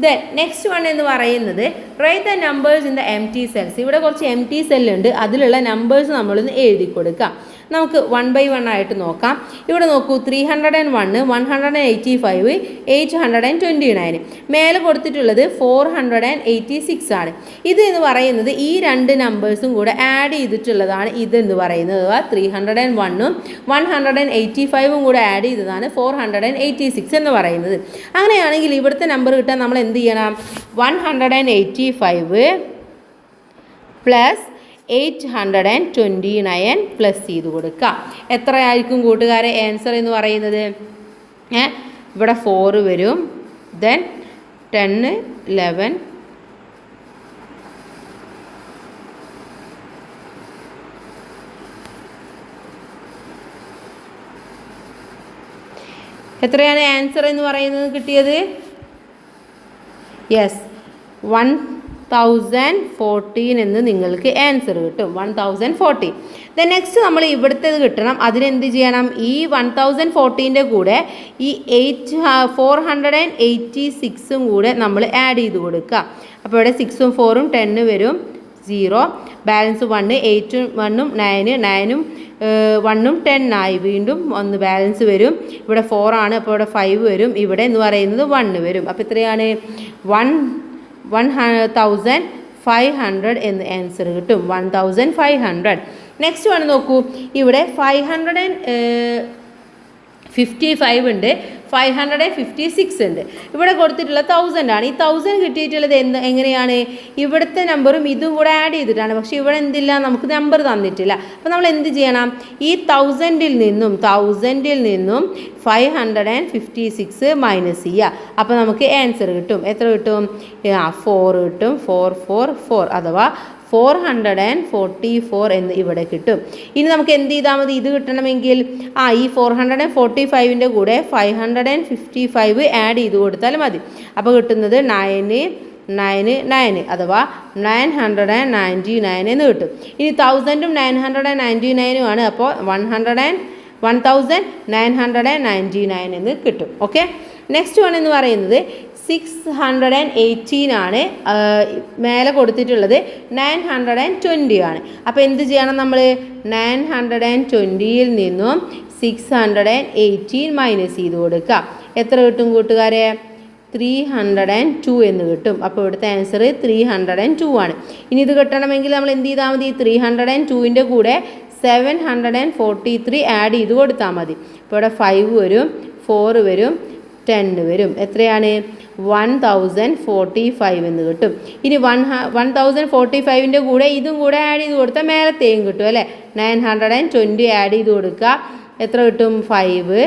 ദെൻ നെക്സ്റ്റ് വൺ എന്ന് പറയുന്നത് write the numbers in the M T cells. ഇവിടെ കുറച്ച് എം ടി സെല്ലുണ്ട്, അതിലുള്ള നമ്പേഴ്സ് നമ്മളൊന്ന് എഴുതി കൊടുക്കാം. നമുക്ക് 1 by 1 ആയിട്ട് നോക്കാം. ഇവിടെ നോക്കൂ, 301, 185, 829. മേലെ കൊടുത്തിട്ടുള്ളത് 486 ആണ്. ഇത് എന്ന് പറയുന്നത് ഈ രണ്ട് നമ്പേഴ്സും കൂടെ ആഡ് ചെയ്തിട്ടുള്ളതാണ് ഇതെന്ന് പറയുന്നത്. അഥവാ 301ഉം 185ഉം കൂടെ ആഡ് ചെയ്തതാണ് 486 എന്ന് പറയുന്നത്. അങ്ങനെയാണെങ്കിൽ ഇവിടുത്തെ നമ്പർ കിട്ടാൻ നമ്മൾ എന്ത് ചെയ്യണം? 185 പ്ലസ് 829 പ്ലസ് ചെയ്ത് കൊടുക്കുക. എത്രയായിരിക്കും കൂട്ടുകാരെ ആൻസർ എന്ന് പറയുന്നത്? ഇവിടെ 4 വരും, ദെൻ 10, 11, എത്രയാണ് ആൻസർ എന്ന് പറയുന്നത് കിട്ടിയത്? യെസ്, 1014 എന്ന് നിങ്ങൾക്ക് ആൻസർ കിട്ടും. 1014. ദെൻ നെക്സ്റ്റ് നമ്മൾ ഇവിടുത്തേത് കിട്ടണം. അതിനെന്ത് ചെയ്യണം? ഈ 1014ൻ്റെ കൂടെ ഈ 486ഉം കൂടെ നമ്മൾ ആഡ് ചെയ്ത് കൊടുക്കുക. അപ്പോൾ ഇവിടെ 6ഉം 4ഉം 10 വരും, 0, ബാലൻസ് 1, 8ഉം 1ഉം 9, 9ഉം 1ഉം 10 ആയി. വീണ്ടും 1 ബാലൻസ് വരും. ഇവിടെ 4 ആണ്, അപ്പോൾ ഇവിടെ 5 വരും. ഇവിടെ എന്ന് പറയുന്നത് 1 വരും. അപ്പോൾ എത്രയാണ്? 1,500 എന്ന് ആൻസർ കിട്ടും. 1,500. നെക്സ്റ്റ് വൺ നോക്കൂ, ഇവിടെ 555 ഉണ്ട്, 556 ഉണ്ട്. ഇവിടെ കൊടുത്തിട്ടുള്ള 1000 ആണ്. ഈ 1000 കിട്ടിയിട്ടുള്ളത് എങ്ങനെയാണ്? ഇവിടുത്തെ നമ്പറും ഇതും കൂടെ ആഡ് ചെയ്തിട്ടാണ്. പക്ഷേ ഇവിടെ എന്തില്ല, നമുക്ക് നമ്പർ തന്നിട്ടില്ല. അപ്പോൾ നമ്മൾ എന്ത് ചെയ്യണം? ഈ 1000ൽ നിന്നും 556 മൈനസ് ചെയ്യുക. അപ്പോൾ നമുക്ക് ആൻസർ കിട്ടും. എത്ര കിട്ടും? 4 കിട്ടും. 444 അഥവാ 444 എന്ന് ഇവിടെ കിട്ടും. ഇനി നമുക്ക് എന്ത് ചെയ്താൽ മതി? ഇത് കിട്ടണമെങ്കിൽ ഈ 445ൻ്റെ കൂടെ 555 ആഡ് ചെയ്ത് കൊടുത്താൽ മതി. അപ്പോൾ കിട്ടുന്നത് 999 അഥവാ 999 എന്ന് കിട്ടും. ഇനി 1000ഉം 999ഉം ആണ്. അപ്പോൾ 1999 എന്ന് കിട്ടും. ഓക്കെ, നെക്സ്റ്റ് വൺ എന്ന് പറയുന്നത് 618 ആണ്. മേലെ കൊടുത്തിട്ടുള്ളത് 920 ആണ്. അപ്പോൾ എന്ത് ചെയ്യണം നമ്മൾ? 920ൽ നിന്നും 618 മൈനസ് ചെയ്ത് കൊടുക്കുക. എത്ര കിട്ടും കൂട്ടുകാരെ? 302 എന്ന് കിട്ടും. അപ്പോൾ ഇവിടുത്തെ ആൻസർ 302 ആണ്. ഇനി ഇത് കിട്ടണമെങ്കിൽ നമ്മൾ എന്ത് ചെയ്താൽ മതി? 302ൻ്റെ കൂടെ 743 ആഡ് ചെയ്ത് കൊടുത്താൽ മതി. ഇപ്പോൾ ഇവിടെ 5 വരും, 4 വരും, 10 വരും. എത്രയാണ്? 1045 എന്ന് കിട്ടും. ഇനി 1045ൻ്റെ കൂടെ ഇതും കൂടെ ആഡ് ചെയ്ത് കൊടുത്താൽ മേലത്തെയും കിട്ടും അല്ലേ? 920 ആഡ് ചെയ്ത് കൊടുക്കുക. എത്ര കിട്ടും? 5,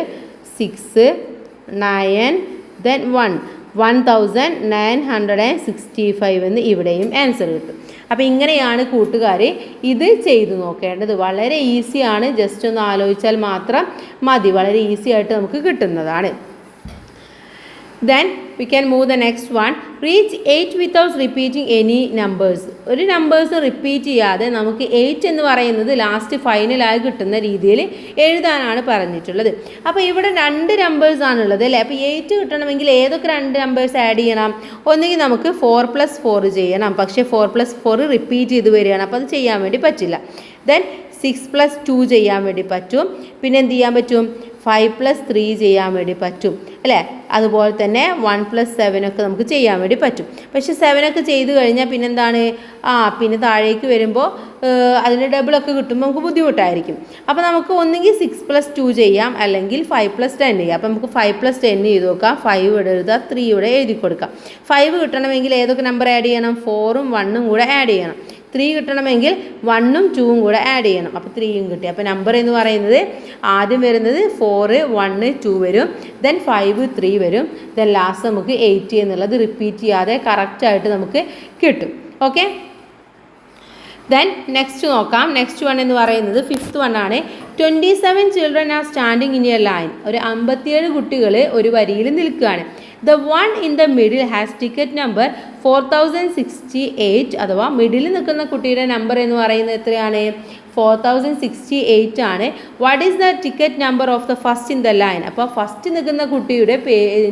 6, 9, then 1, 1965 എന്ന് ഇവിടെയും ആൻസർ കിട്ടും. അപ്പോൾ ഇങ്ങനെയാണ് കൂട്ടുകാർ ഇത് ചെയ്തു നോക്കേണ്ടത്. വളരെ ഈസിയാണ്, ജസ്റ്റ് ഒന്ന് ആലോചിച്ചാൽ മാത്രം മതി. വളരെ ഈസി ആയിട്ട് നമുക്ക് കിട്ടുന്നതാണ്. Then we can move the next one. Reach 8 without repeating any numbers. ഒരു നമ്പേഴ്സ് റിപ്പീറ്റ് ചെയ്യാതെ നമുക്ക് 8 എന്ന് പറയുന്നത് ലാസ്റ്റ് ഫൈനലായി കിട്ടുന്ന രീതിയിൽ എഴുതാനാണ് പറഞ്ഞിട്ടുള്ളത്. അപ്പോൾ ഇവിടെ 2 നമ്പേഴ്സ് ആണുള്ളത് അല്ലേ? അപ്പോൾ 8 കിട്ടണമെങ്കിൽ ഏതൊക്കെ 2 നമ്പേഴ്സ് ആഡ് ചെയ്യണം? ഒന്നുകിൽ നമുക്ക് 4 + 4 ചെയ്യണം. പക്ഷേ 4 + 4 റിപ്പീറ്റ് ചെയ്ത് വരികയാണ്, അപ്പോൾ അത് ചെയ്യാൻ വേണ്ടി പറ്റില്ല. ദെൻ 6 + 2 ചെയ്യാൻ വേണ്ടി പറ്റും. പിന്നെ എന്ത് ചെയ്യാൻ പറ്റും? 5 + 3 ചെയ്യാൻ വേണ്ടി പറ്റും അല്ലേ. അതുപോലെ തന്നെ 1 + 7 ഒക്കെ നമുക്ക് ചെയ്യാൻ വേണ്ടി പറ്റും. പക്ഷെ 7 ഒക്കെ ചെയ്ത് കഴിഞ്ഞാൽ പിന്നെന്താണ്, പിന്നെ താഴേക്ക് വരുമ്പോൾ അതിൻ്റെ ഡബിളൊക്കെ കിട്ടുമ്പോൾ നമുക്ക് ബുദ്ധിമുട്ടായിരിക്കും. അപ്പോൾ നമുക്ക് ഒന്നുകിൽ 6 + 2 ചെയ്യാം, അല്ലെങ്കിൽ 5 + 10 ചെയ്യാം. അപ്പോൾ നമുക്ക് 5 + 10 ചെയ്ത് നോക്കാം. 5 ഇവിടെ എഴുതുക, 3 ഇവിടെ എഴുതി കൊടുക്കാം. 5 കിട്ടണമെങ്കിൽ ഏതൊക്കെ നമ്പർ ആഡ് ചെയ്യണം? 4ഉം 1ഉം കൂടെ ആഡ് ചെയ്യണം. 3 കിട്ടണമെങ്കിൽ 1ഉം 2ഉം കൂടെ ആഡ് ചെയ്യണം. അപ്പോൾ 3യും കിട്ടി. അപ്പോൾ നമ്പർ എന്ന് പറയുന്നത് ആദ്യം വരുന്നത് 4, 1, 2 വരും. ദെൻ 5, 3 വരും. ദെൻ ലാസ്റ്റ് നമുക്ക് 8 എന്നുള്ളത് റിപ്പീറ്റ് ചെയ്യാതെ കറക്റ്റായിട്ട് നമുക്ക് കിട്ടും. ഓക്കെ, ദെൻ നെക്സ്റ്റ് നോക്കാം. നെക്സ്റ്റ് വൺ എന്ന് പറയുന്നത് 5th വൺ ആണ്. 27 children are standing in A line. ഒരു 57 കുട്ടികൾ ഒരു വരിയിൽ നിൽക്കുകയാണ്. The one in the middle has ticket number 4068. അഥവാ മിഡിൽ നിൽക്കുന്ന കുട്ടിയുടെ നമ്പർ എന്ന് പറയുന്നത് എത്രയാണ്? 4068 ആണ്. What is the ticket number of the first in the line? അപ്പോൾ ഫസ്റ്റ് നിൽക്കുന്ന കുട്ടിയുടെ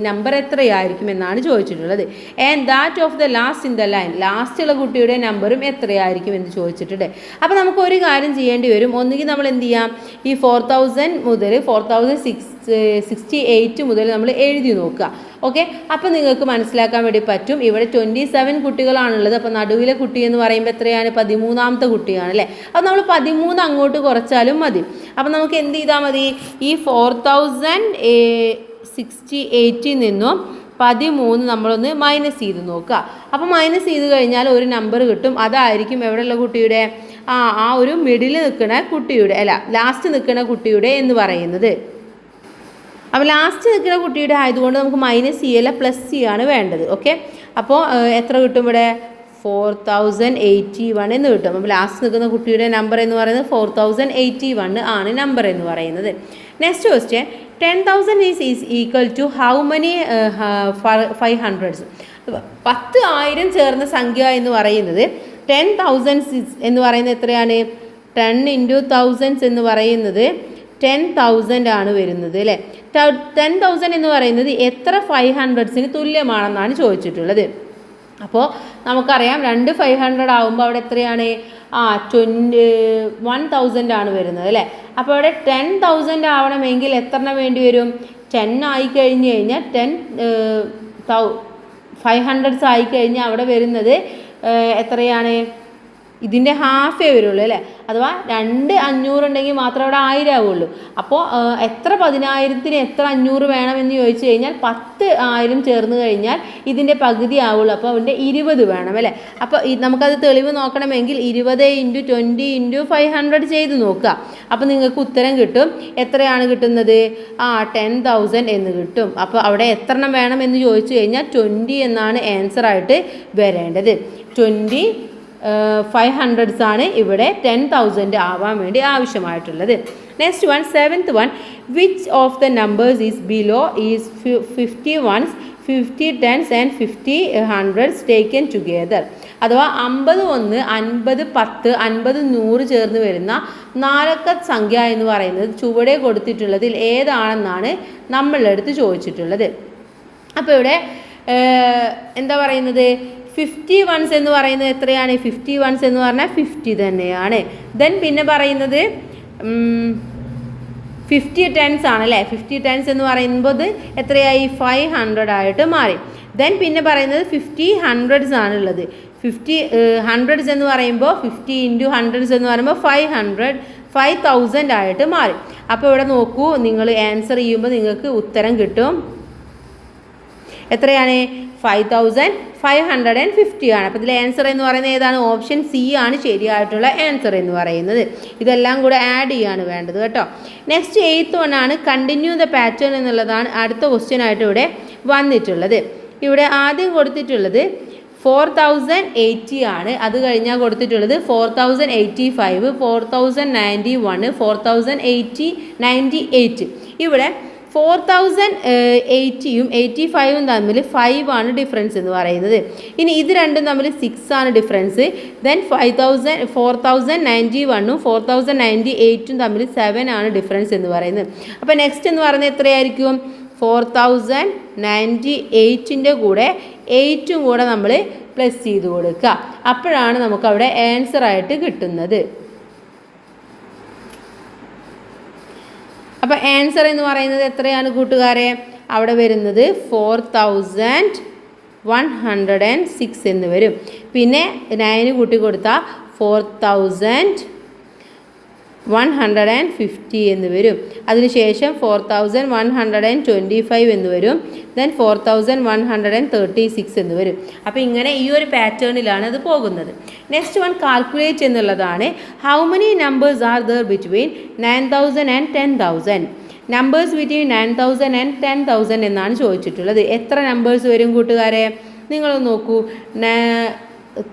നമ്പർ എത്രയായിരിക്കും എന്നാണ് ചോദിച്ചിട്ടുള്ളത്. And that of the last in the line, ലാസ്റ്റുള്ള കുട്ടിയുടെ നമ്പറും എത്രയായിരിക്കും എന്ന് ചോദിച്ചിട്ടുണ്ട്. അപ്പോൾ നമുക്ക് ഒരു കാര്യം ചെയ്യേണ്ടി വരും. ഒന്നുകിൽ നമ്മൾ എന്ത് ചെയ്യാം, ഈ 4000 മുതൽ 4068 മുതൽ നമ്മൾ എഴുതി നോക്കുക. ഓക്കെ, അപ്പോൾ നിങ്ങൾക്ക് മനസ്സിലാക്കാൻ വേണ്ടി പറ്റും. ഇവിടെ 27 കുട്ടികളാണുള്ളത്. അപ്പോൾ നടുവിലെ കുട്ടി എന്ന് പറയുമ്പോൾ എത്രയാണ്? 13ാമത്തെ കുട്ടിയാണ് അല്ലേ. അപ്പോൾ നമ്മൾ 13 അങ്ങോട്ട് കുറച്ചാലും മതി. അപ്പോൾ നമുക്ക് എന്ത് ചെയ്താൽ മതി? ഈ 4068 നിന്നും 13 നമ്മളൊന്ന് മൈനസ് ചെയ്ത് നോക്കുക. അപ്പോൾ മൈനസ് ചെയ്ത് കഴിഞ്ഞാൽ ഒരു നമ്പർ കിട്ടും. അതായിരിക്കും എവിടെയുള്ള കുട്ടിയുടെ? ആ ഒരു മിഡിൽ നിൽക്കുന്ന കുട്ടിയുടെ, അല്ല ലാസ്റ്റ് നിൽക്കുന്ന കുട്ടിയുടെ എന്ന് പറയുന്നത്. അപ്പോൾ ലാസ്റ്റ് നിൽക്കുന്ന കുട്ടിയുടെ ആയതുകൊണ്ട് നമുക്ക് മൈനസ് ചെയ്യല്ല, പ്ലസ് ചെയ്യാണ് വേണ്ടത്. ഓക്കെ, അപ്പോൾ എത്ര കിട്ടും ഇവിടെ? 4081 എന്ന് കിട്ടും. അപ്പോൾ ലാസ്റ്റ് നിൽക്കുന്ന കുട്ടിയുടെ നമ്പർ എന്ന് പറയുന്നത് 4081 ആണ് നമ്പർ എന്ന് പറയുന്നത്. Next question, 10,000 is equal to how many 500s? 10,000 ചേർന്ന സംഖ്യ എന്ന് പറയുന്നത് 10,000 എന്ന് പറയുന്നത് എത്രയാണ്? 10 × 1000 എന്ന് പറയുന്നത് 10,000 ആണ് വരുന്നത് അല്ലേ. 10,000 എന്ന് പറയുന്നത് എത്ര 500സിന് തുല്യമാണെന്നാണ് ചോദിച്ചിട്ടുള്ളത്. അപ്പോൾ നമുക്കറിയാം 2 500 ആകുമ്പോൾ അവിടെ എത്രയാണ്? 1000 ആണ് വരുന്നത് അല്ലേ. അപ്പോൾ അവിടെ 10,000 ആവണമെങ്കിൽ എത്ര വേണ്ടി വരും? 10 ആയിക്കഴിഞ്ഞ് കഴിഞ്ഞാൽ 500s ആയിക്കഴിഞ്ഞാൽ അവിടെ വരുന്നത് എത്രയാണ്? ഇതിൻ്റെ ഹാഫേ വരുള്ളൂ അല്ലേ. അഥവാ 2 500 ഉണ്ടെങ്കിൽ മാത്രമേ അവിടെ 1000 ആവുള്ളൂ. അപ്പോൾ എത്ര 10,000ന് എത്ര 500 വേണമെന്ന് ചോദിച്ചു കഴിഞ്ഞാൽ 10,000 ചേർന്ന് കഴിഞ്ഞാൽ ഇതിൻ്റെ പകുതി ആവുള്ളൂ. അപ്പോൾ അതിൻ്റെ 20 വേണം അല്ലേ. അപ്പോൾ നമുക്കത് തെളിവ് നോക്കണമെങ്കിൽ 20 × 20 × 500 ചെയ്ത് നോക്കുക. അപ്പോൾ നിങ്ങൾക്ക് ഉത്തരം കിട്ടും. എത്രയാണ് കിട്ടുന്നത്? 10,000 എന്ന് കിട്ടും. അപ്പോൾ അവിടെ എത്ര എണ്ണം വേണമെന്ന് ചോദിച്ചു കഴിഞ്ഞാൽ 20 എന്നാണ് ആൻസറായിട്ട് വരേണ്ടത്. 20 500s ആണ് ഇവിടെ 10,000 ആവാൻ വേണ്ടി ആവശ്യമായിട്ടുള്ളത്. Next one, 7th one, which of the numbers is below is 50 ones, 50 10s and 50 100s taken together? അഥവാ 50 1, 50 10, 50 100 ചേർന്ന് വരുന്ന 4 സംഖ്യ എന്ന് പറയുന്നത് ചുവടെ കൊടുത്തിട്ടുള്ളതിൽ ഏതാണെന്നാണ് നമ്മളുടെ അടുത്ത് ചോദിച്ചിട്ടുള്ളത്. അപ്പോൾ ഇവിടെ എന്താ പറയുന്നത്? 50 ones എന്ന് പറയുന്നത് എത്രയാണ്? 50 ones എന്ന് പറഞ്ഞാൽ 50 തന്നെയാണ്. ദെൻ പിന്നെ പറയുന്നത് 50 10s ആണല്ലേ. 50 10s എന്ന് പറയുമ്പോൾ എത്രയായി? 500 ആയിട്ട് മാറി. ദെൻ പിന്നെ പറയുന്നത് 50 100s ആണുള്ളത്. 50 100s എന്ന് പറയുമ്പോൾ 50 × 100s എന്ന് പറയുമ്പോൾ 5,000 ആയിട്ട് മാറി. അപ്പോൾ ഇവിടെ നോക്കൂ, നിങ്ങൾ ആൻസർ ചെയ്യുമ്പോൾ നിങ്ങൾക്ക് ഉത്തരം കിട്ടും. എത്രയാണ്? 5,550 ആണ്. അപ്പോൾ ഇതിൽ ആൻസർ എന്ന് പറയുന്നത് ഏതാണ്? ഓപ്ഷൻ സി ആണ് ശരിയായിട്ടുള്ള ആൻസർ എന്ന് പറയുന്നത്. ഇതെല്ലാം കൂടെ ആഡ് ചെയ്യാണ് വേണ്ടത് കേട്ടോ. നെക്സ്റ്റ് 8th വൺ ആണ്. കണ്ടിന്യൂ ദ പാറ്റേൺ എന്നുള്ളതാണ് അടുത്ത ക്വസ്റ്റ്യൻ ആയിട്ട് ഇവിടെ വന്നിട്ടുള്ളത്. ഇവിടെ ആദ്യം കൊടുത്തിട്ടുള്ളത് 4080 ആണ്. അത് കഴിഞ്ഞാൽ കൊടുത്തിട്ടുള്ളത് 4085, 4091, 4098. ഇവിടെ 4080യും 85ഉം തമ്മിൽ 5 ആണ് ഡിഫറൻസ് എന്ന് പറയുന്നത്. ഇനി ഇത് രണ്ടും തമ്മിൽ 6 ആണ് ഡിഫറൻസ്. ദെൻ 4091ഉം 4098ഉം തമ്മിൽ 7 ആണ് ഡിഫറൻസ് എന്ന് പറയുന്നത്. അപ്പോൾ നെക്സ്റ്റ് എന്ന് പറയുന്നത് എത്രയായിരിക്കും? 4098ൻ്റെ കൂടെ 8ഉം കൂടെ നമ്മൾ പ്ലസ് ചെയ്ത് കൊടുക്കുക. അപ്പോഴാണ് നമുക്കവിടെ ആൻസറായിട്ട് കിട്ടുന്നത്. അപ്പോൾ ആൻസർ എന്ന് പറയുന്നത് എത്രയാണ് കൂട്ടുകാരെ? അവിടെ വരുന്നത് 4106 എന്ന് വരും. പിന്നെ 9 കൂട്ടി കൊടുത്താൽ 4150 എന്ന് വരും. അതിനുശേഷം 4125 എന്ന് വരും. ദെൻ 4136 എന്ന് വരും. അപ്പോൾ ഇങ്ങനെ ഈ ഒരു പാറ്റേണിലാണ് അത് പോകുന്നത്. നെക്സ്റ്റ് വൺ കാൽക്കുലേറ്റ് എന്നുള്ളതാണ്. How many numbers are there between 9000 and 10,000? Numbers between 9000 and 10,000 എന്നാണ് ചോദിച്ചിട്ടുള്ളത്. എത്ര നമ്പേഴ്സ് വരും കൂട്ടുകാരെ? നിങ്ങളൊന്ന് നോക്കൂ.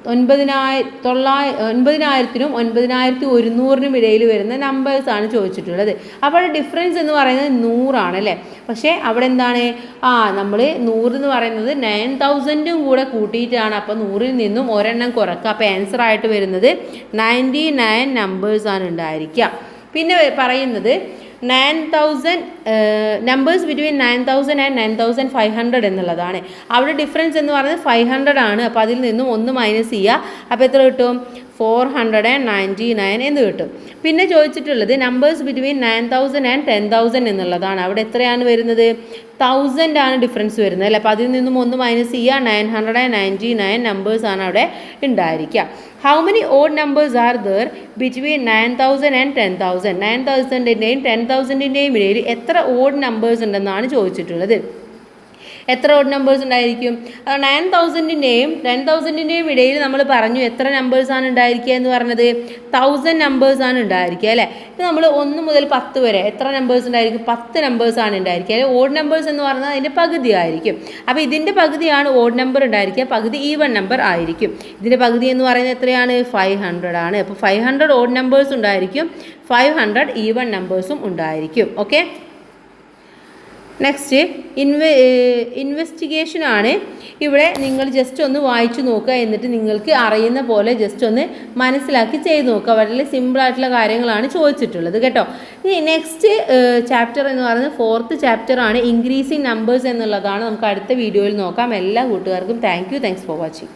9000-നും 9100-നും ഇടയിൽ വരുന്ന നമ്പേഴ്സാണ് ചോദിച്ചിട്ടുള്ളത്. അപ്പോൾ ഡിഫറൻസ് എന്ന് പറയുന്നത് 100 ആണല്ലേ. പക്ഷേ അവിടെ എന്താണ്? നമ്മൾ 100 എന്ന് പറയുന്നത് 9000-ഉം കൂടെ കൂട്ടിയിട്ടാണ്. അപ്പോൾ 100-ൽ നിന്നും ഒരെണ്ണം കുറക്കുക. അപ്പോൾ ആൻസർ ആയിട്ട് വരുന്നത് 99 നമ്പേഴ്സാണ് ഉണ്ടായിരിക്കുക. പിന്നെ പറയുന്നത് 9000 നമ്പേഴ്സ് ബിറ്റ്വീൻ 9000 ആൻഡ് 9500 എന്നുള്ളതാണ്. അവിടെ ഡിഫറൻസ് എന്ന് പറയുന്നത് 500 ആണ്. അപ്പോൾ അതിൽ നിന്നും 1 മൈനസ് ചെയ്യുക. അപ്പോൾ എത്ര കിട്ടും? 499 എന്ന് കിട്ടും. പിന്നെ ചോദിച്ചിട്ടുള്ളത് നമ്പേഴ്സ് ബിറ്റ്വീൻ 9000 ആൻഡ് 10,000 എന്നുള്ളതാണ്. അവിടെ എത്രയാണ് വരുന്നത്? 1000 ആണ് ഡിഫറൻസ് വരുന്നത് അല്ലേ. അപ്പോൾ അതിൽ നിന്നും 1 മൈനസ് ചെയ്യുക. 999 നമ്പേഴ്സാണ് അവിടെ ഉണ്ടായിരിക്കുക. How many odd numbers are there between 9000 and 10,000? 9000-ൻ്റെയും 10,000-ൻ്റെയും ഇടയിൽ എത്ര ഓഡ് നമ്പേഴ്സ് ഉണ്ടെന്നാണ് ചോദിച്ചിട്ടുള്ളത്. എത്ര ഓഡ് നമ്പേഴ്സ് ഉണ്ടായിരിക്കും? 9000-ൻ്റെയും 10,000-ൻ്റെയും ഇടയിൽ നമ്മൾ പറഞ്ഞു എത്ര നമ്പേഴ്സാണ് ഉണ്ടായിരിക്കുക എന്ന് പറഞ്ഞത്? 1000 നമ്പേഴ്സാണ് ഉണ്ടായിരിക്കുക അല്ലേ. ഇത് നമ്മൾ 1 മുതൽ 10 വരെ എത്ര നമ്പേഴ്സ് ഉണ്ടായിരിക്കും? 10 നമ്പേഴ്സാണ് ഉണ്ടായിരിക്കുക അല്ലെ. ഓഡ് നമ്പേഴ്സ് എന്ന് പറഞ്ഞാൽ അതിൻ്റെ പകുതി ആയിരിക്കും. അപ്പോൾ ഇതിൻ്റെ പകുതിയാണ് ഓഡ് നമ്പർ ഉണ്ടായിരിക്കുക, പകുതി ഈവൺ നമ്പർ ആയിരിക്കും. ഇതിൻ്റെ പകുതി എന്ന് പറയുന്നത് എത്രയാണ്? 500 ആണ്. അപ്പോൾ 500 ഓഡ് നമ്പേഴ്സ് ഉണ്ടായിരിക്കും, 500 ഈവൺ നമ്പേഴ്സും ഉണ്ടായിരിക്കും. ഓക്കെ. നെക്സ്റ്റ് ഇൻവെസ്റ്റിഗേഷൻ ആണ്. ഇവിടെ നിങ്ങൾ ജസ്റ്റ് ഒന്ന് വായിച്ചു നോക്കുക. എന്നിട്ട് നിങ്ങൾക്ക് അറിയുന്ന പോലെ ജസ്റ്റ് ഒന്ന് മനസ്സിലാക്കി ചെയ്ത് നോക്കുക. വളരെ സിമ്പിളായിട്ടുള്ള കാര്യങ്ങളാണ് ചോദിച്ചിട്ടുള്ളത് കേട്ടോ. ഇനി നെക്സ്റ്റ് ചാപ്റ്റർ എന്ന് പറയുന്നത് 4th ചാപ്റ്റർ ആണ്. ഇൻക്രീസിങ് നമ്പേഴ്സ് എന്നുള്ളതാണ്. നമുക്ക് അടുത്ത വീഡിയോയിൽ നോക്കാം. എല്ലാ കൂട്ടുകാർക്കും താങ്ക്സ് ഫോർ വാച്ചിങ്.